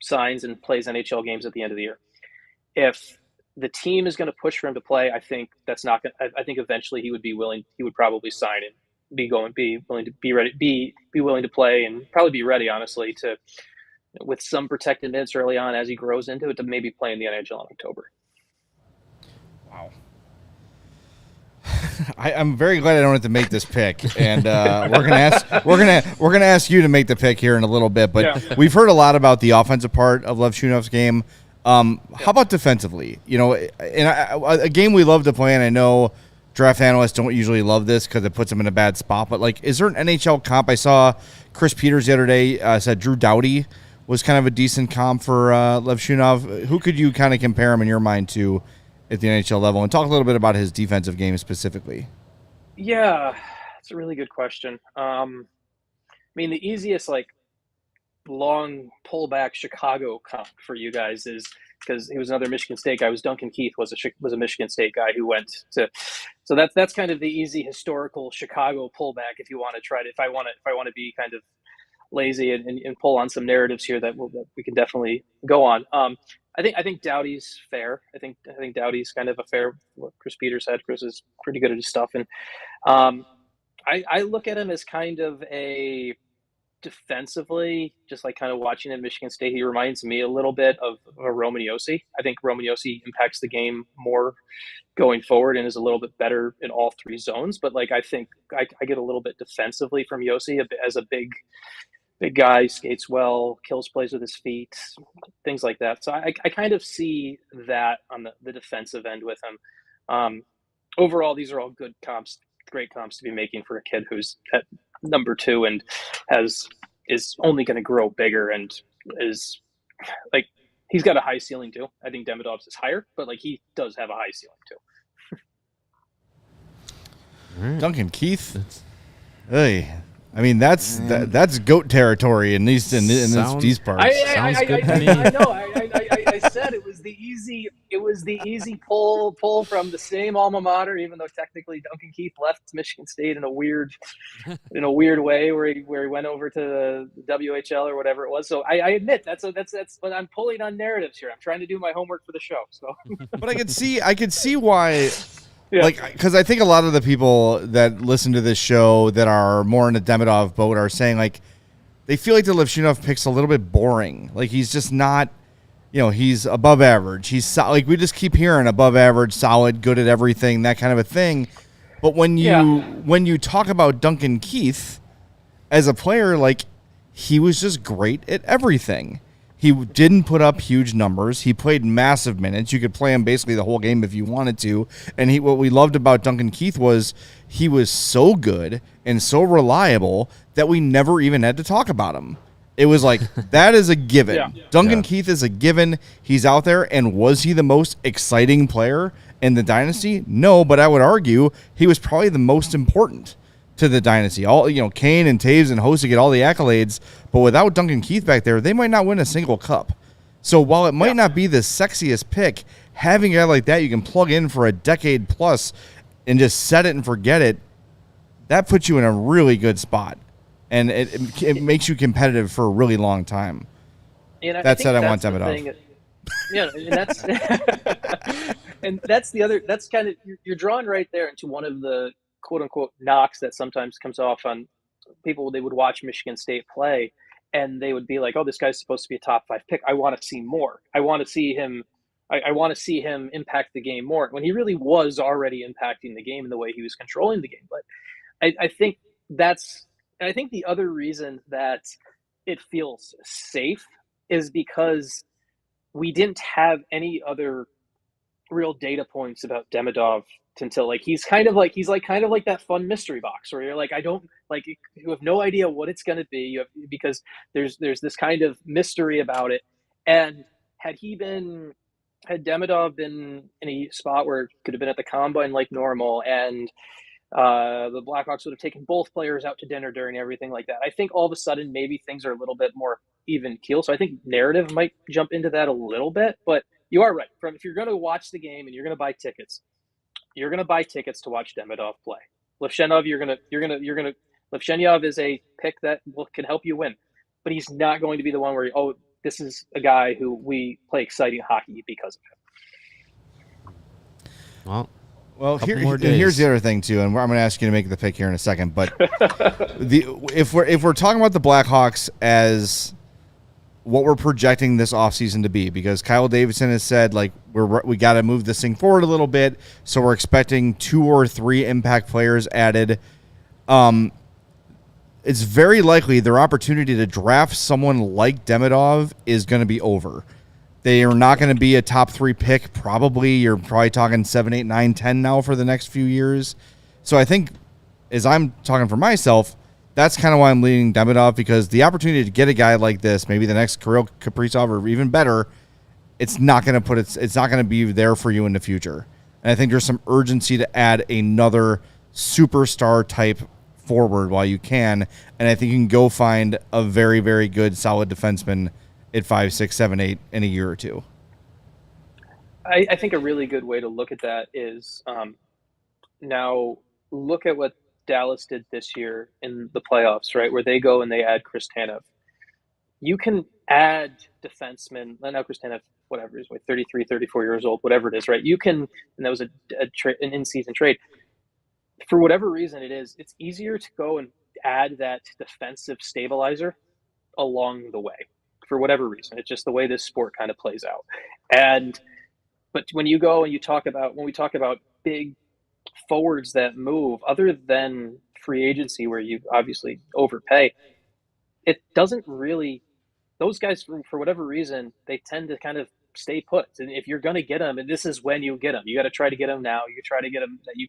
signs and plays NHL games at the end of the year. If the team is going to push for him to play, I think that's not going. I think eventually he would probably sign and be willing to play and probably be ready, honestly, to with some protected minutes early on as he grows into it to maybe play in the NHL in October.
Wow. I'm very glad I don't have to make this pick, and we're gonna ask you to make the pick here in a little bit. But We've heard a lot about the offensive part of Levshunov's game. How about defensively? You know, a game we love to play, and I know draft analysts don't usually love this because it puts them in a bad spot. But like, is there an NHL comp? I saw Chris Peters the other day said Drew Doughty was kind of a decent comp for Levshunov. Who could you kind of compare him in your mind to at the NHL level? And talk a little bit about his defensive game specifically.
Yeah, that's a really good question. I mean, the easiest long pullback Chicago comp for you guys is because he was another Michigan State guy. Duncan Keith was a Michigan State guy who went to. So that's kind of the easy historical Chicago pullback if you want to try to. If I want to be kind of lazy and pull on some narratives here that we can definitely go on. I think Doughty's fair. I think Doughty's kind of a fair. What Chris Peters said. Chris is pretty good at his stuff, and I look at him as kind of a defensively, just like kind of watching at Michigan State. He reminds me a little bit of Roman Josi. I think Roman Josi impacts the game more going forward and is a little bit better in all three zones. But I think I get a little bit defensively from Josi as a big guy, skates well, kills plays with his feet, things like that. So I kind of see that on the defensive end with him. Overall, these are all good comps, great comps to be making for a kid who's at number 2 and is only going to grow bigger and is he's got a high ceiling too. I think Demidov's is higher, but he does have a high ceiling too.
Right. Duncan Keith. Hey. I mean, that's goat territory in these parts.
Sounds good to me.
I know. I said it was the easy pull from the same alma mater, even though technically Duncan Keith left Michigan State in a weird way where he went over to the WHL or whatever it was. So I admit that's what I'm pulling on narratives here. I'm trying to do my homework for the show. So,
but I could see why. Yeah. Because I think a lot of the people that listen to this show that are more in the Demidov boat are saying they feel like the Levshunov pick's a little bit boring. He's just not, he's above average. He's we just keep hearing above average, solid, good at everything, that kind of a thing. But when you talk about Duncan Keith as a player, he was just great at everything. He didn't put up huge numbers. He played massive minutes. You could play him basically the whole game if you wanted to. And what we loved about Duncan Keith was he was so good and so reliable that we never even had to talk about him. It was that is a given. Yeah. Duncan Keith is a given. He's out there. And was he the most exciting player in the dynasty? No, but I would argue he was probably the most important to the dynasty. All Kane and Taves and Hossa get all the accolades, but without Duncan Keith back there, they might not win a single cup. So while it might not be the sexiest pick, having a guy like that you can plug in for a decade plus and just set it and forget it, that puts you in a really good spot, and it makes you competitive for a really long time.
And
that said, I want Demidov.
Yeah, and that's and that's the other. That's kind of you're drawn right there into one of the quote unquote knocks that sometimes comes off on people. They would watch Michigan State play, and they would be like, "Oh, this guy's supposed to be a top 5 pick. I want to see more. I want to see him. I want to see him impact the game more." When he really was already impacting the game in the way he was controlling the game. But I think the other reason that it feels safe is because we didn't have any other real data points about Demidov until he's kind of like that fun mystery box where you're like, I don't like, you have no idea what it's going to be, because there's this kind of mystery about it. And had Demidov been in a spot where it could have been at the combine like normal, and the Blackhawks would have taken both players out to dinner during everything like that, I think all of a sudden maybe things are a little bit more even keel. So I think narrative might jump into that a little bit. But you are right. If you're going to watch the game and you're going to buy tickets, you're going to buy tickets to watch Demidov play. Levshunov, Levshunov is a pick that can help you win, but he's not going to be the one where this is a guy who we play exciting hockey because of him.
Well, here's the other thing too, and I'm going to ask you to make the pick here in a second. But if we're talking about the Blackhawks as what we're projecting this offseason to be, because Kyle Davidson has said we got to move this thing forward a little bit, so we're expecting 2 or 3 impact players added. It's very likely their opportunity to draft someone like Demidov is going to be over. They are not going to be a top 3 pick. You're probably talking 7, 8, 9, 10 now for the next few years. So I think, as I'm talking for myself, that's kind of why I'm leaning Demidov, because the opportunity to get a guy like this, maybe the next Kirill Kaprizov or even better, it's not going to be there for you in the future. And I think there's some urgency to add another superstar type forward while you can. And I think you can go find a very, very good, solid defenseman at 5, 6, 7, 8 in a year or two.
I think a really good way to look at that is now look at what Dallas did this year in the playoffs, right? Where they go and they add Chris Tanev. You can add defensemen. Now Chris Tanev, whatever, is 33, 34 years old, whatever it is, right? You can, and that was an in-season trade. For whatever reason it's easier to go and add that defensive stabilizer along the way. For whatever reason, it's just the way this sport kind of plays out. But when you go and when we talk about big forwards that move, other than free agency where you obviously overpay, it doesn't really, those guys for whatever reason, they tend to kind of stay put. And if you're going to get them, and this is when you get them, you got to try to get them now. You try to get them that you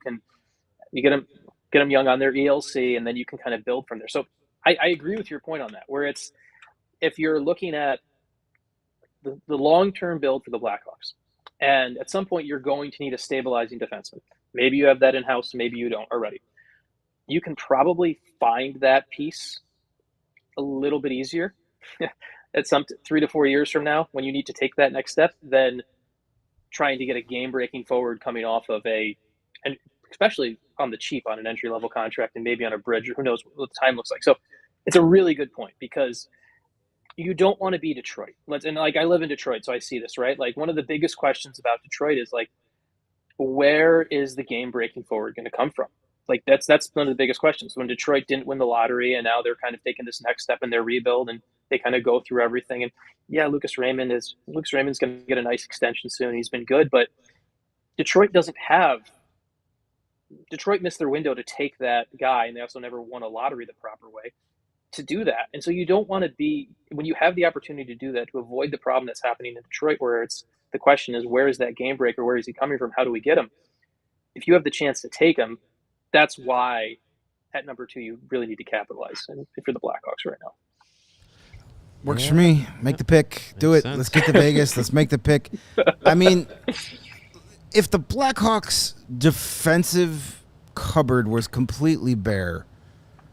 get them young on their ELC, and then you can kind of build from there. So I agree with your point on that, where if you're looking at the long-term build for the Blackhawks, and at some point you're going to need a stabilizing defenseman. Maybe you have that in-house, maybe you don't already. You can probably find that piece a little bit easier at some 3 to 4 years from now when you need to take that next step than trying to get a game-breaking forward coming off of and especially on the cheap on an entry-level contract and maybe on a bridge, or who knows what the time looks like. So it's a really good point, because you don't want to be Detroit. And I live in Detroit, so I see this, right? One of the biggest questions about Detroit is where is the game-breaking forward going to come from? That's one of the biggest questions. When Detroit didn't win the lottery, and now they're kind of taking this next step in their rebuild, and they kind of go through everything. And yeah, Lucas Raymond's going to get a nice extension soon. He's been good, but Detroit missed their window to take that guy, and they also never won a lottery the proper way to do that. And so you don't want to be, when you have the opportunity to do that, to avoid the problem that's happening in Detroit, where the question is, where is that game breaker? Where is he coming from? How do we get him? If you have the chance to take him, that's why at number 2, you really need to capitalize. And if you're the Blackhawks right now.
Works for me. Make the pick. Do it. Let's get to Vegas. Let's make the pick. I mean, if the Blackhawks defensive cupboard was completely bare,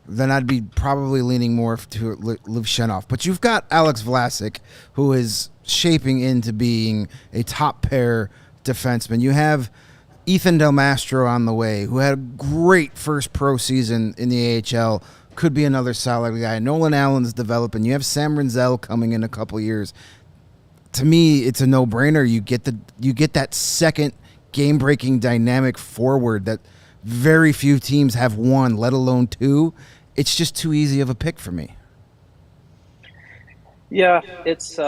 then I'd be probably leaning more to Levshunov. But you've got Alex Vlasic, who is shaping into being a top pair defenseman. You have Ethan Del Mastro on the way, who had a great first pro season in the AHL, could be another solid guy. Nolan Allen's developing. You have Sam Rinzel coming in a couple years. To me, it's a no-brainer. You get that second game-breaking dynamic forward that very few teams have one, let alone two. It's just too easy of a pick for me.
Yeah, it's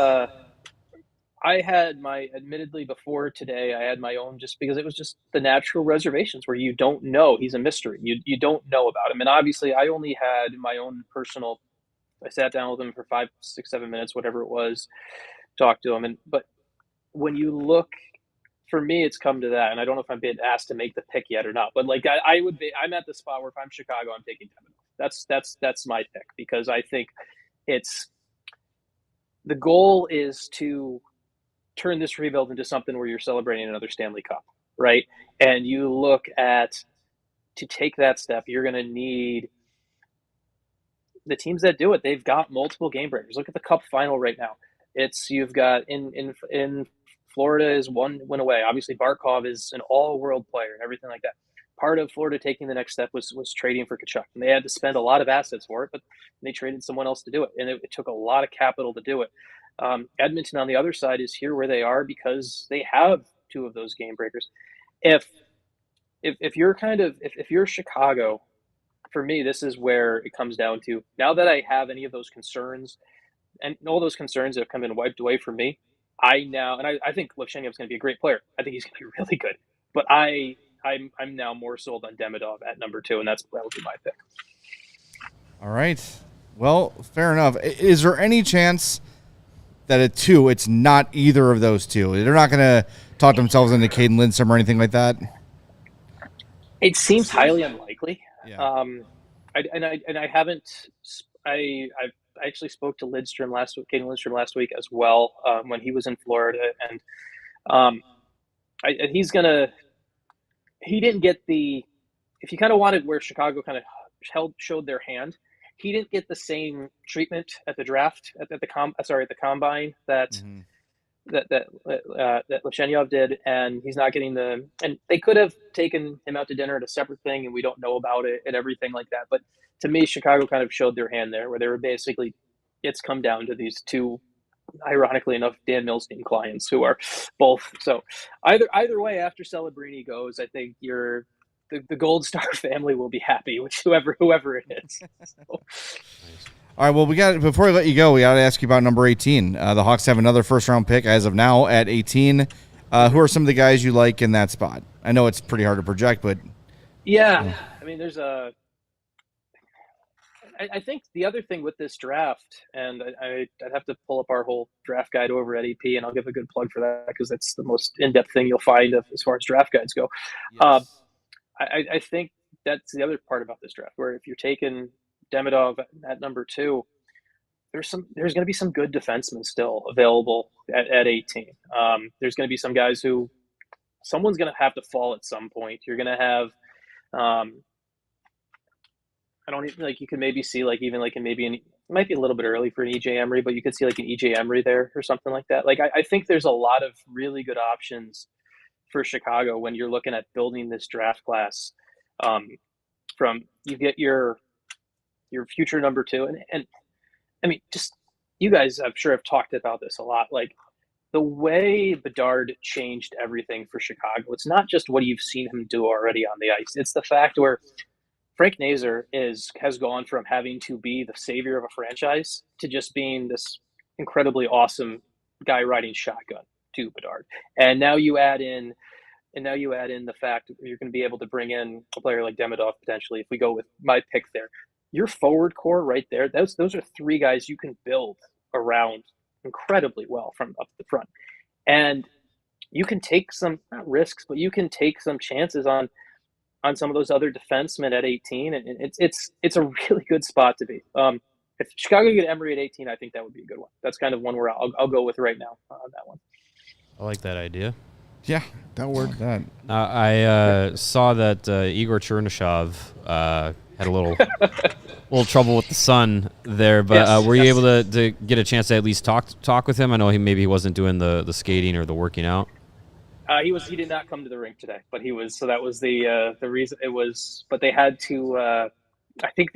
I had admittedly before today, I had my own just because it was just the natural reservations where you don't know. He's a mystery. You don't know about him. And obviously I only had my own personal, I sat down with him for 5, 6, 7 minutes, whatever it was, talked to him. But when you look, for me, it's come to that. And I don't know if I'm being asked to make the pick yet or not, but like I'm at the spot where if I'm Chicago, I'm taking Demidov. That's my pick because I think the goal is to turn this rebuild into something where you're celebrating another Stanley Cup, right? And you look at, to take that step, you're going to need the teams that do it. They've got multiple game breakers. Look at the Cup Final right now. You've got in Florida is one win away. Obviously, Barkov is an all-world player and everything like that. Part of Florida taking the next step was trading for Tkachuk, and they had to spend a lot of assets for it, but they traded someone else to do it, and it took a lot of capital to do it. Edmonton on the other side is here where they are because they have two of those game breakers. If you're Chicago, for me, this is where it comes down to. Now that I have any of those concerns, and all those concerns that have come in wiped away from me, I think Levshunov's going to be a great player. I think he's going to be really good, but I'm now more sold on Demidov at number 2, and that would be my pick.
All right. Well, fair enough. Is there any chance that at 2, it's not either of those two? They're not going to talk themselves into Caden Lindstrom or anything like that?
It seems highly unlikely.
Yeah.
I actually spoke to Lidstrom last week, Caden Lindstrom last week as well, when he was in Florida, and he didn't get if you kind of wanted where Chicago kind of showed their hand, he didn't get the same treatment at the draft at the combine that Levshunov did, and he's not getting and they could have taken him out to dinner at a separate thing, and we don't know about it and everything like that. But to me, Chicago kind of showed their hand there, where they were basically, it's come down to these two, ironically enough, Dan Milstein clients who are both. So either way, after Celebrini goes, I think the Gold Star family will be happy with whoever it is. So.
All right, well, before we let you go, we got to ask you about number 18. The Hawks have another first-round pick as of now at 18. Who are some of the guys you like in that spot? I know it's pretty hard to project, but...
Yeah. I mean, I think the other thing with this draft, and I'd have to pull up our whole draft guide over at EP, and I'll give a good plug for that because it's the most in-depth thing you'll find as far as draft guides go. Yes. I think that's the other part about this draft, where if you're taking Demidov at number 2, there's going to be some good defensemen still available at 18. There's going to be some guys who someone's going to have to fall at some point. You're going to have I don't even you could maybe see it might be a little bit early for an EJ Emery, but you could see like an EJ Emery there or something like that. I think there's a lot of really good options for Chicago when you're looking at building this draft class. From you get your future number 2, and I mean, just you guys, I'm sure have talked about this a lot. Like the way Bedard changed everything for Chicago. It's not just what you've seen him do already on the ice. It's the fact where Frank Nazar has gone from having to be the savior of a franchise to just being this incredibly awesome guy riding shotgun to Bedard. And now you add in the fact that you're going to be able to bring in a player like Demidov potentially. If we go with my pick there, your forward core right there, those are 3 guys you can build around incredibly well from up the front. And you can take some, not risks, but you can take some chances on some of those other defensemen at 18, and it's a really good spot to be. If Chicago get Emery at 18, I think that would be a good one. That's kind of one where I'll go with right now on that one.
I like that idea.
Yeah, that worked.
I saw that Igor Chernyshov had a little trouble with the sun there, but were you able to get a chance to at least talk with him? I know he wasn't doing the skating or the working out.
He did not come to the rink today, but he was. So that was the reason it was. But they had to. I think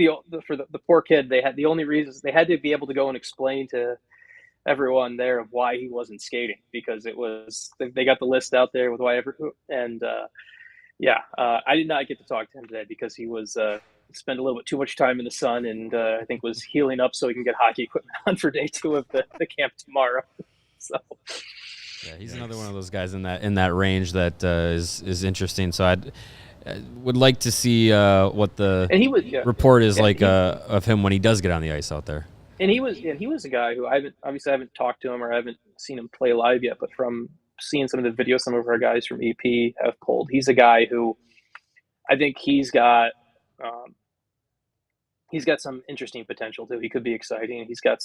for the poor kid, the only reasons they had to be able to go and explain to everyone there of why he wasn't skating, because it was they got the list out there with why and I did not get to talk to him today because he was spent a little bit too much time in the sun, and I think was healing up so he can get hockey equipment on for day 2 of the camp tomorrow. So.
Yeah, he's another one of those guys in that range that is interesting. So I would like to see what the report is of him when he does get on the ice out there.
And he was a guy who I haven't talked to him or I haven't seen him play live yet, but from seeing some of the videos some of our guys from EP have pulled, he's a guy who I think he's got some interesting potential too. He could be exciting. He's got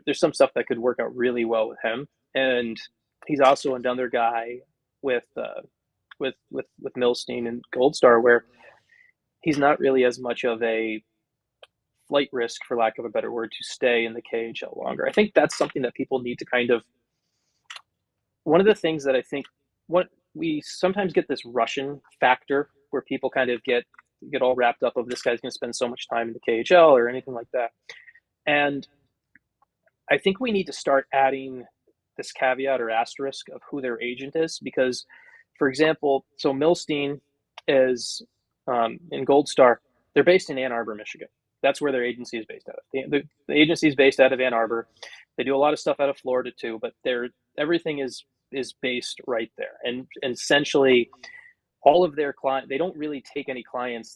there's some stuff that could work out really well with him. And he's also another guy with Milstein and Gold Star, where he's not really as much of a flight risk, for lack of a better word, to stay in the KHL longer. I think that's something that people need to kind of. One of the things that I think what we sometimes get this Russian factor where people kind of get all wrapped up of this guy's going to spend so much time in the KHL or anything like that, and I think we need to start adding this caveat or asterisk of who their agent is, because, for example, so Milstein is in Gold Star. They're based in Ann Arbor, Michigan. That's where their agency is based out of. The agency is based out of Ann Arbor. They do a lot of stuff out of Florida too, but everything is based right there. And essentially, all of their clients, they don't really take any clients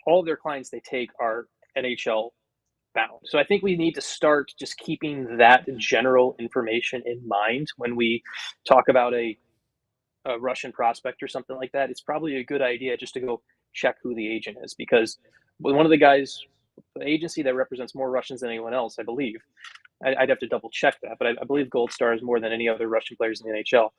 all of their clients they take are NHL bound. So I think we need to start just keeping that general information in mind when we talk about a Russian prospect or something like that. It's probably a good idea just to go check who the agent is, because one of the guys, the agency that represents more Russians than anyone else, I believe, I'd have to double check that, but I believe Gold Star is more than any other Russian players in the NHL.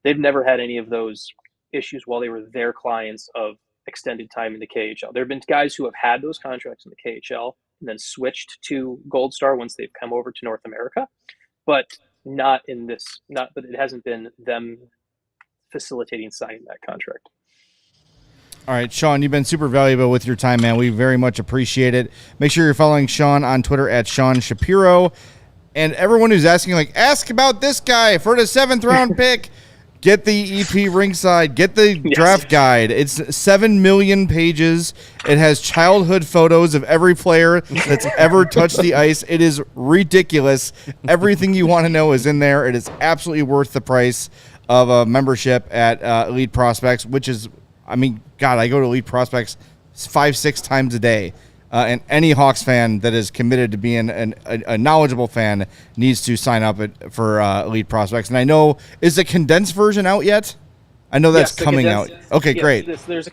They've never had any of those issues while they were their clients of extended time in the KHL. There have been guys who have had those contracts in the KHL and then switched to Gold Star once they've come over to North America, but but it hasn't been them facilitating signing that contract.
All right, Sean, you've been super valuable with your time, man. We very much appreciate it. Make sure you're following Sean on Twitter at Sean Shapiro. And everyone who's asking, ask about this guy for the 7th round pick. Get the EP Rinkside. Get the draft guide. It's 7 million pages. It has childhood photos of every player that's ever touched the ice. It is ridiculous. Everything you want to know is in there. It is absolutely worth the price of a membership at Elite Prospects, which is, I go to Elite Prospects 5-6 times a day. And any Hawks fan that is committed to being a knowledgeable fan needs to sign up for Elite Prospects. And I know, is the condensed version out yet? I know that's coming out. Okay, great.
There's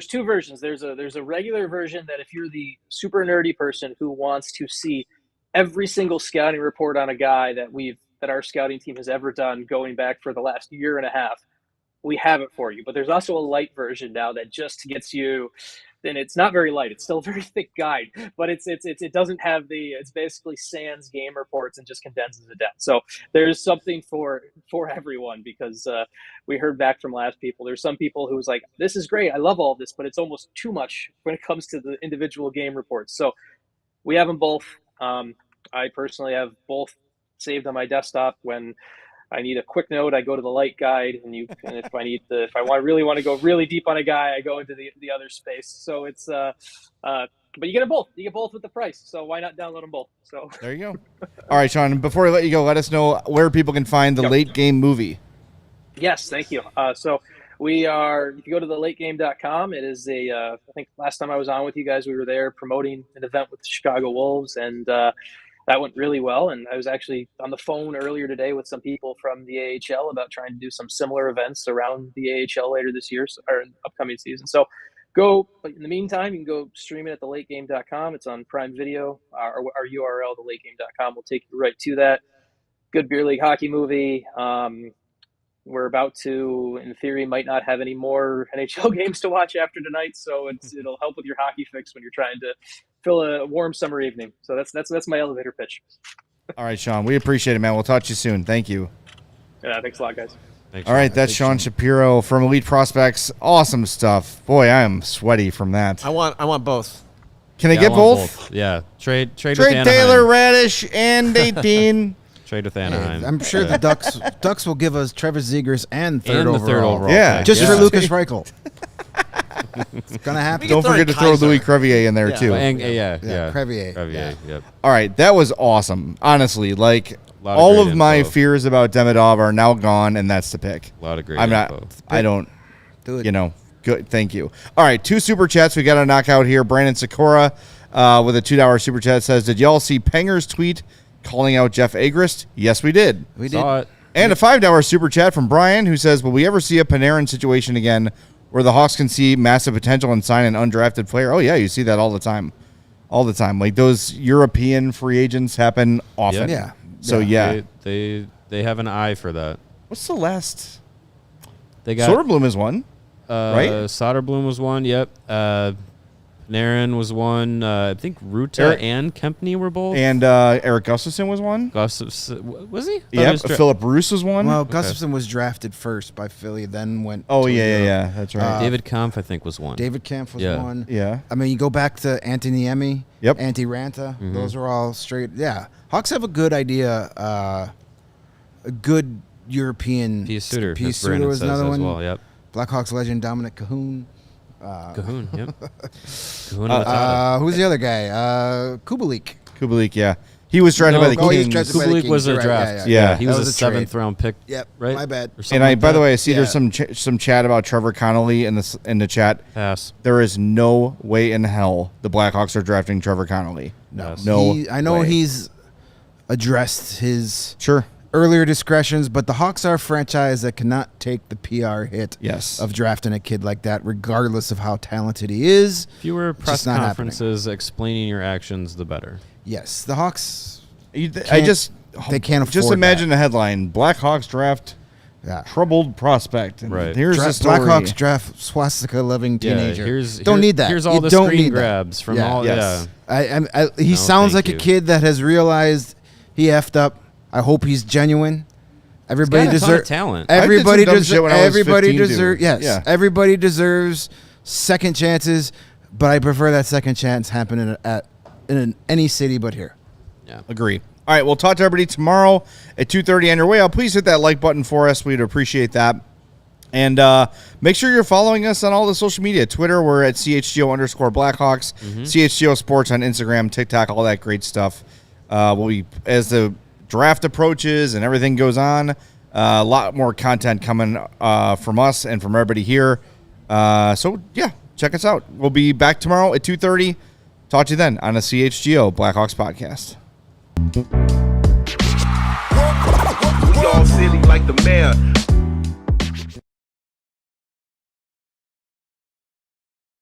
2 versions. There's a regular version that if you're the super nerdy person who wants to see every single scouting report on a guy that our scouting team has ever done going back for the last year and a half, we have it for you. But there's also a light version now that just gets you. And it's not very light. It's still a very thick guide, but it doesn't have it's basically sans game reports and just condenses it down. So there's something for everyone, because we heard back from last people. There's some people who was like, this is great, I love all this, but it's almost too much when it comes to the individual game reports. So we have them both. I personally have both saved on my desktop. When I need a quick note, I go to the light guide, and if I really want to go really deep on a guy, I go into the other space. So it's but you get them both. You get both with the price. So why not download them both? So
there you go. All right, Sean. Before I let you go, let us know where people can find the Late Game movie.
Yes, thank you. So we are. If you go to thelategame.com, it is I think last time I was on with you guys, we were there promoting an event with the Chicago Wolves, and that went really well. And I was actually on the phone earlier today with some people from the AHL about trying to do some similar events around the AHL later this year, or upcoming season. So but in the meantime, you can go stream it at thelategame.com. It's on Prime Video. Our URL, thelategame.com, will take you right to that. Good beer league hockey movie. We're about to, in theory, might not have any more NHL games to watch after tonight, so it'll help with your hockey fix when you're trying to fill a warm summer evening. So that's my elevator pitch.
All right, Sean, we appreciate it, man. We'll talk to you soon. Thank you.
Yeah, thanks a lot, guys.
Thanks,
All right,
Sean.
that's Sean Shapiro from Elite Prospects. Awesome stuff. Boy, I am sweaty from that.
I want both.
Can I
Yeah,
get
want
both?
Yeah. Trade with
Trade
Anaheim.
Taylor, Radish, and 18.
Trade with
Hey,
Anaheim.
I'm sure
Yeah.
the Ducks will give us Trevor Zegers and third
and the
overall.
third overall.
Yeah.
pick.
Just
Yeah.
for Lucas Reichel. It's gonna happen.
Don't
throw
forget
in
to throw
Kaiser.
Louis Crevier in there,
Yeah.
too.
Yeah.
Crevier.
Crevier. Yep.
All right, that was awesome. Honestly, like,
Lot of
all
great
of my
info.
fears about Demidov are now gone, and that's the pick.
A lot of great
I'm not,
info.
I don't,
Do it.
you know, good. Thank you. All right, 2 super chats we got to knock out here. Brandon Sikora with a $2 super chat says, did y'all see Penger's tweet calling out Jeff Agrest? Yes, we did.
We did.
Saw it.
And a $5 super chat from Brian, who says, will we ever see a Panarin situation again where the Hawks can see massive potential and sign an undrafted player? Oh, yeah, you see that all the time. All the time. Like, those European free agents happen often.
Yeah.
So, yeah.
They have an eye for that.
What's the last?
They got
Soderblom is one. right?
Soderblom was one. Yep. Panarin was one. I think Ruta
Eric-
and Kempney were both.
And Eric Gustafson was one.
Was he?
Yeah, Philip Bruce was one.
Well, Gustafson was drafted first by Philly, then went.
Oh,
to
yeah,
Europe.
yeah. That's right.
David Kampf, I think, was one.
David Kemp was
Yeah.
one.
Yeah.
I mean, you go back to Anthony Emmy,
Yep.
Antti Ranta. Those are all straight. Yeah, Hawks have a good idea. A good European.
Pius Suter.
Pius
as
Suter
Brandon
was
says
another
as
one.
well. Yep.
Blackhawks legend Dominic Cahoon.
Cahoon. Yep. Cahoon and Matata.
Who's the other guy? Kubalik.
Kubalik, yeah. He was drafted by the
he was
Kings.
drafted by the
Kubalik
Kings.
was a
You're right,
draft.
yeah.
He
That
was
was
a
a trade.
seventh round pick.
Yep,
Right.
my bad.
Or something
And
like
by the
that.
way, I see there's
Yeah.
some chat about Trevor Connolly in the chat.
Pass.
There is no way in hell the Blackhawks are drafting Trevor Connolly.
No,
No
I know
way.
he's addressed his
Sure.
earlier discretions, but the Hawks are a franchise that cannot take the PR hit
Yes.
of drafting a kid like that, regardless of how talented he is.
Fewer press
not happening.
conferences explaining your actions, the better.
Yes, the Hawks.
I
Can't-
just
they can't
just
afford
imagine the headline: Blackhawks draft
Yeah.
troubled prospect. And
Right.
Here's the story.
Blackhawks draft swastika-loving teenager.
Here's
don't need that.
Here's all
You
the
don't
screen
need that.
grabs from
Yeah.
all.
Yes.
He
No,
sounds
thank
like
you.
a kid that has realized he effed up. I hope he's genuine. Everybody
got a ton of
deserves
talent.
I did some
Everybody
dumb
deserves.
shit when I was
Everybody
15 too.
deserves. Yes,
Yeah.
everybody deserves second chances, but I prefer that second chance happening in any city but here.
Yeah.
Agree. All right, we'll talk to everybody tomorrow at 2:30 on your way out. Please hit that like button for us. We'd appreciate that. And make sure you're following us on all the social media. Twitter, we're at CHGO_Blackhawks. CHGO Sports on Instagram, TikTok, all that great stuff. As the draft approaches and everything goes on, a lot more content coming from us and from everybody here. So, yeah, check us out. We'll be back tomorrow at 2:30. Talk to you then on a CHGO Blackhawks podcast.
We all silly like the mayor.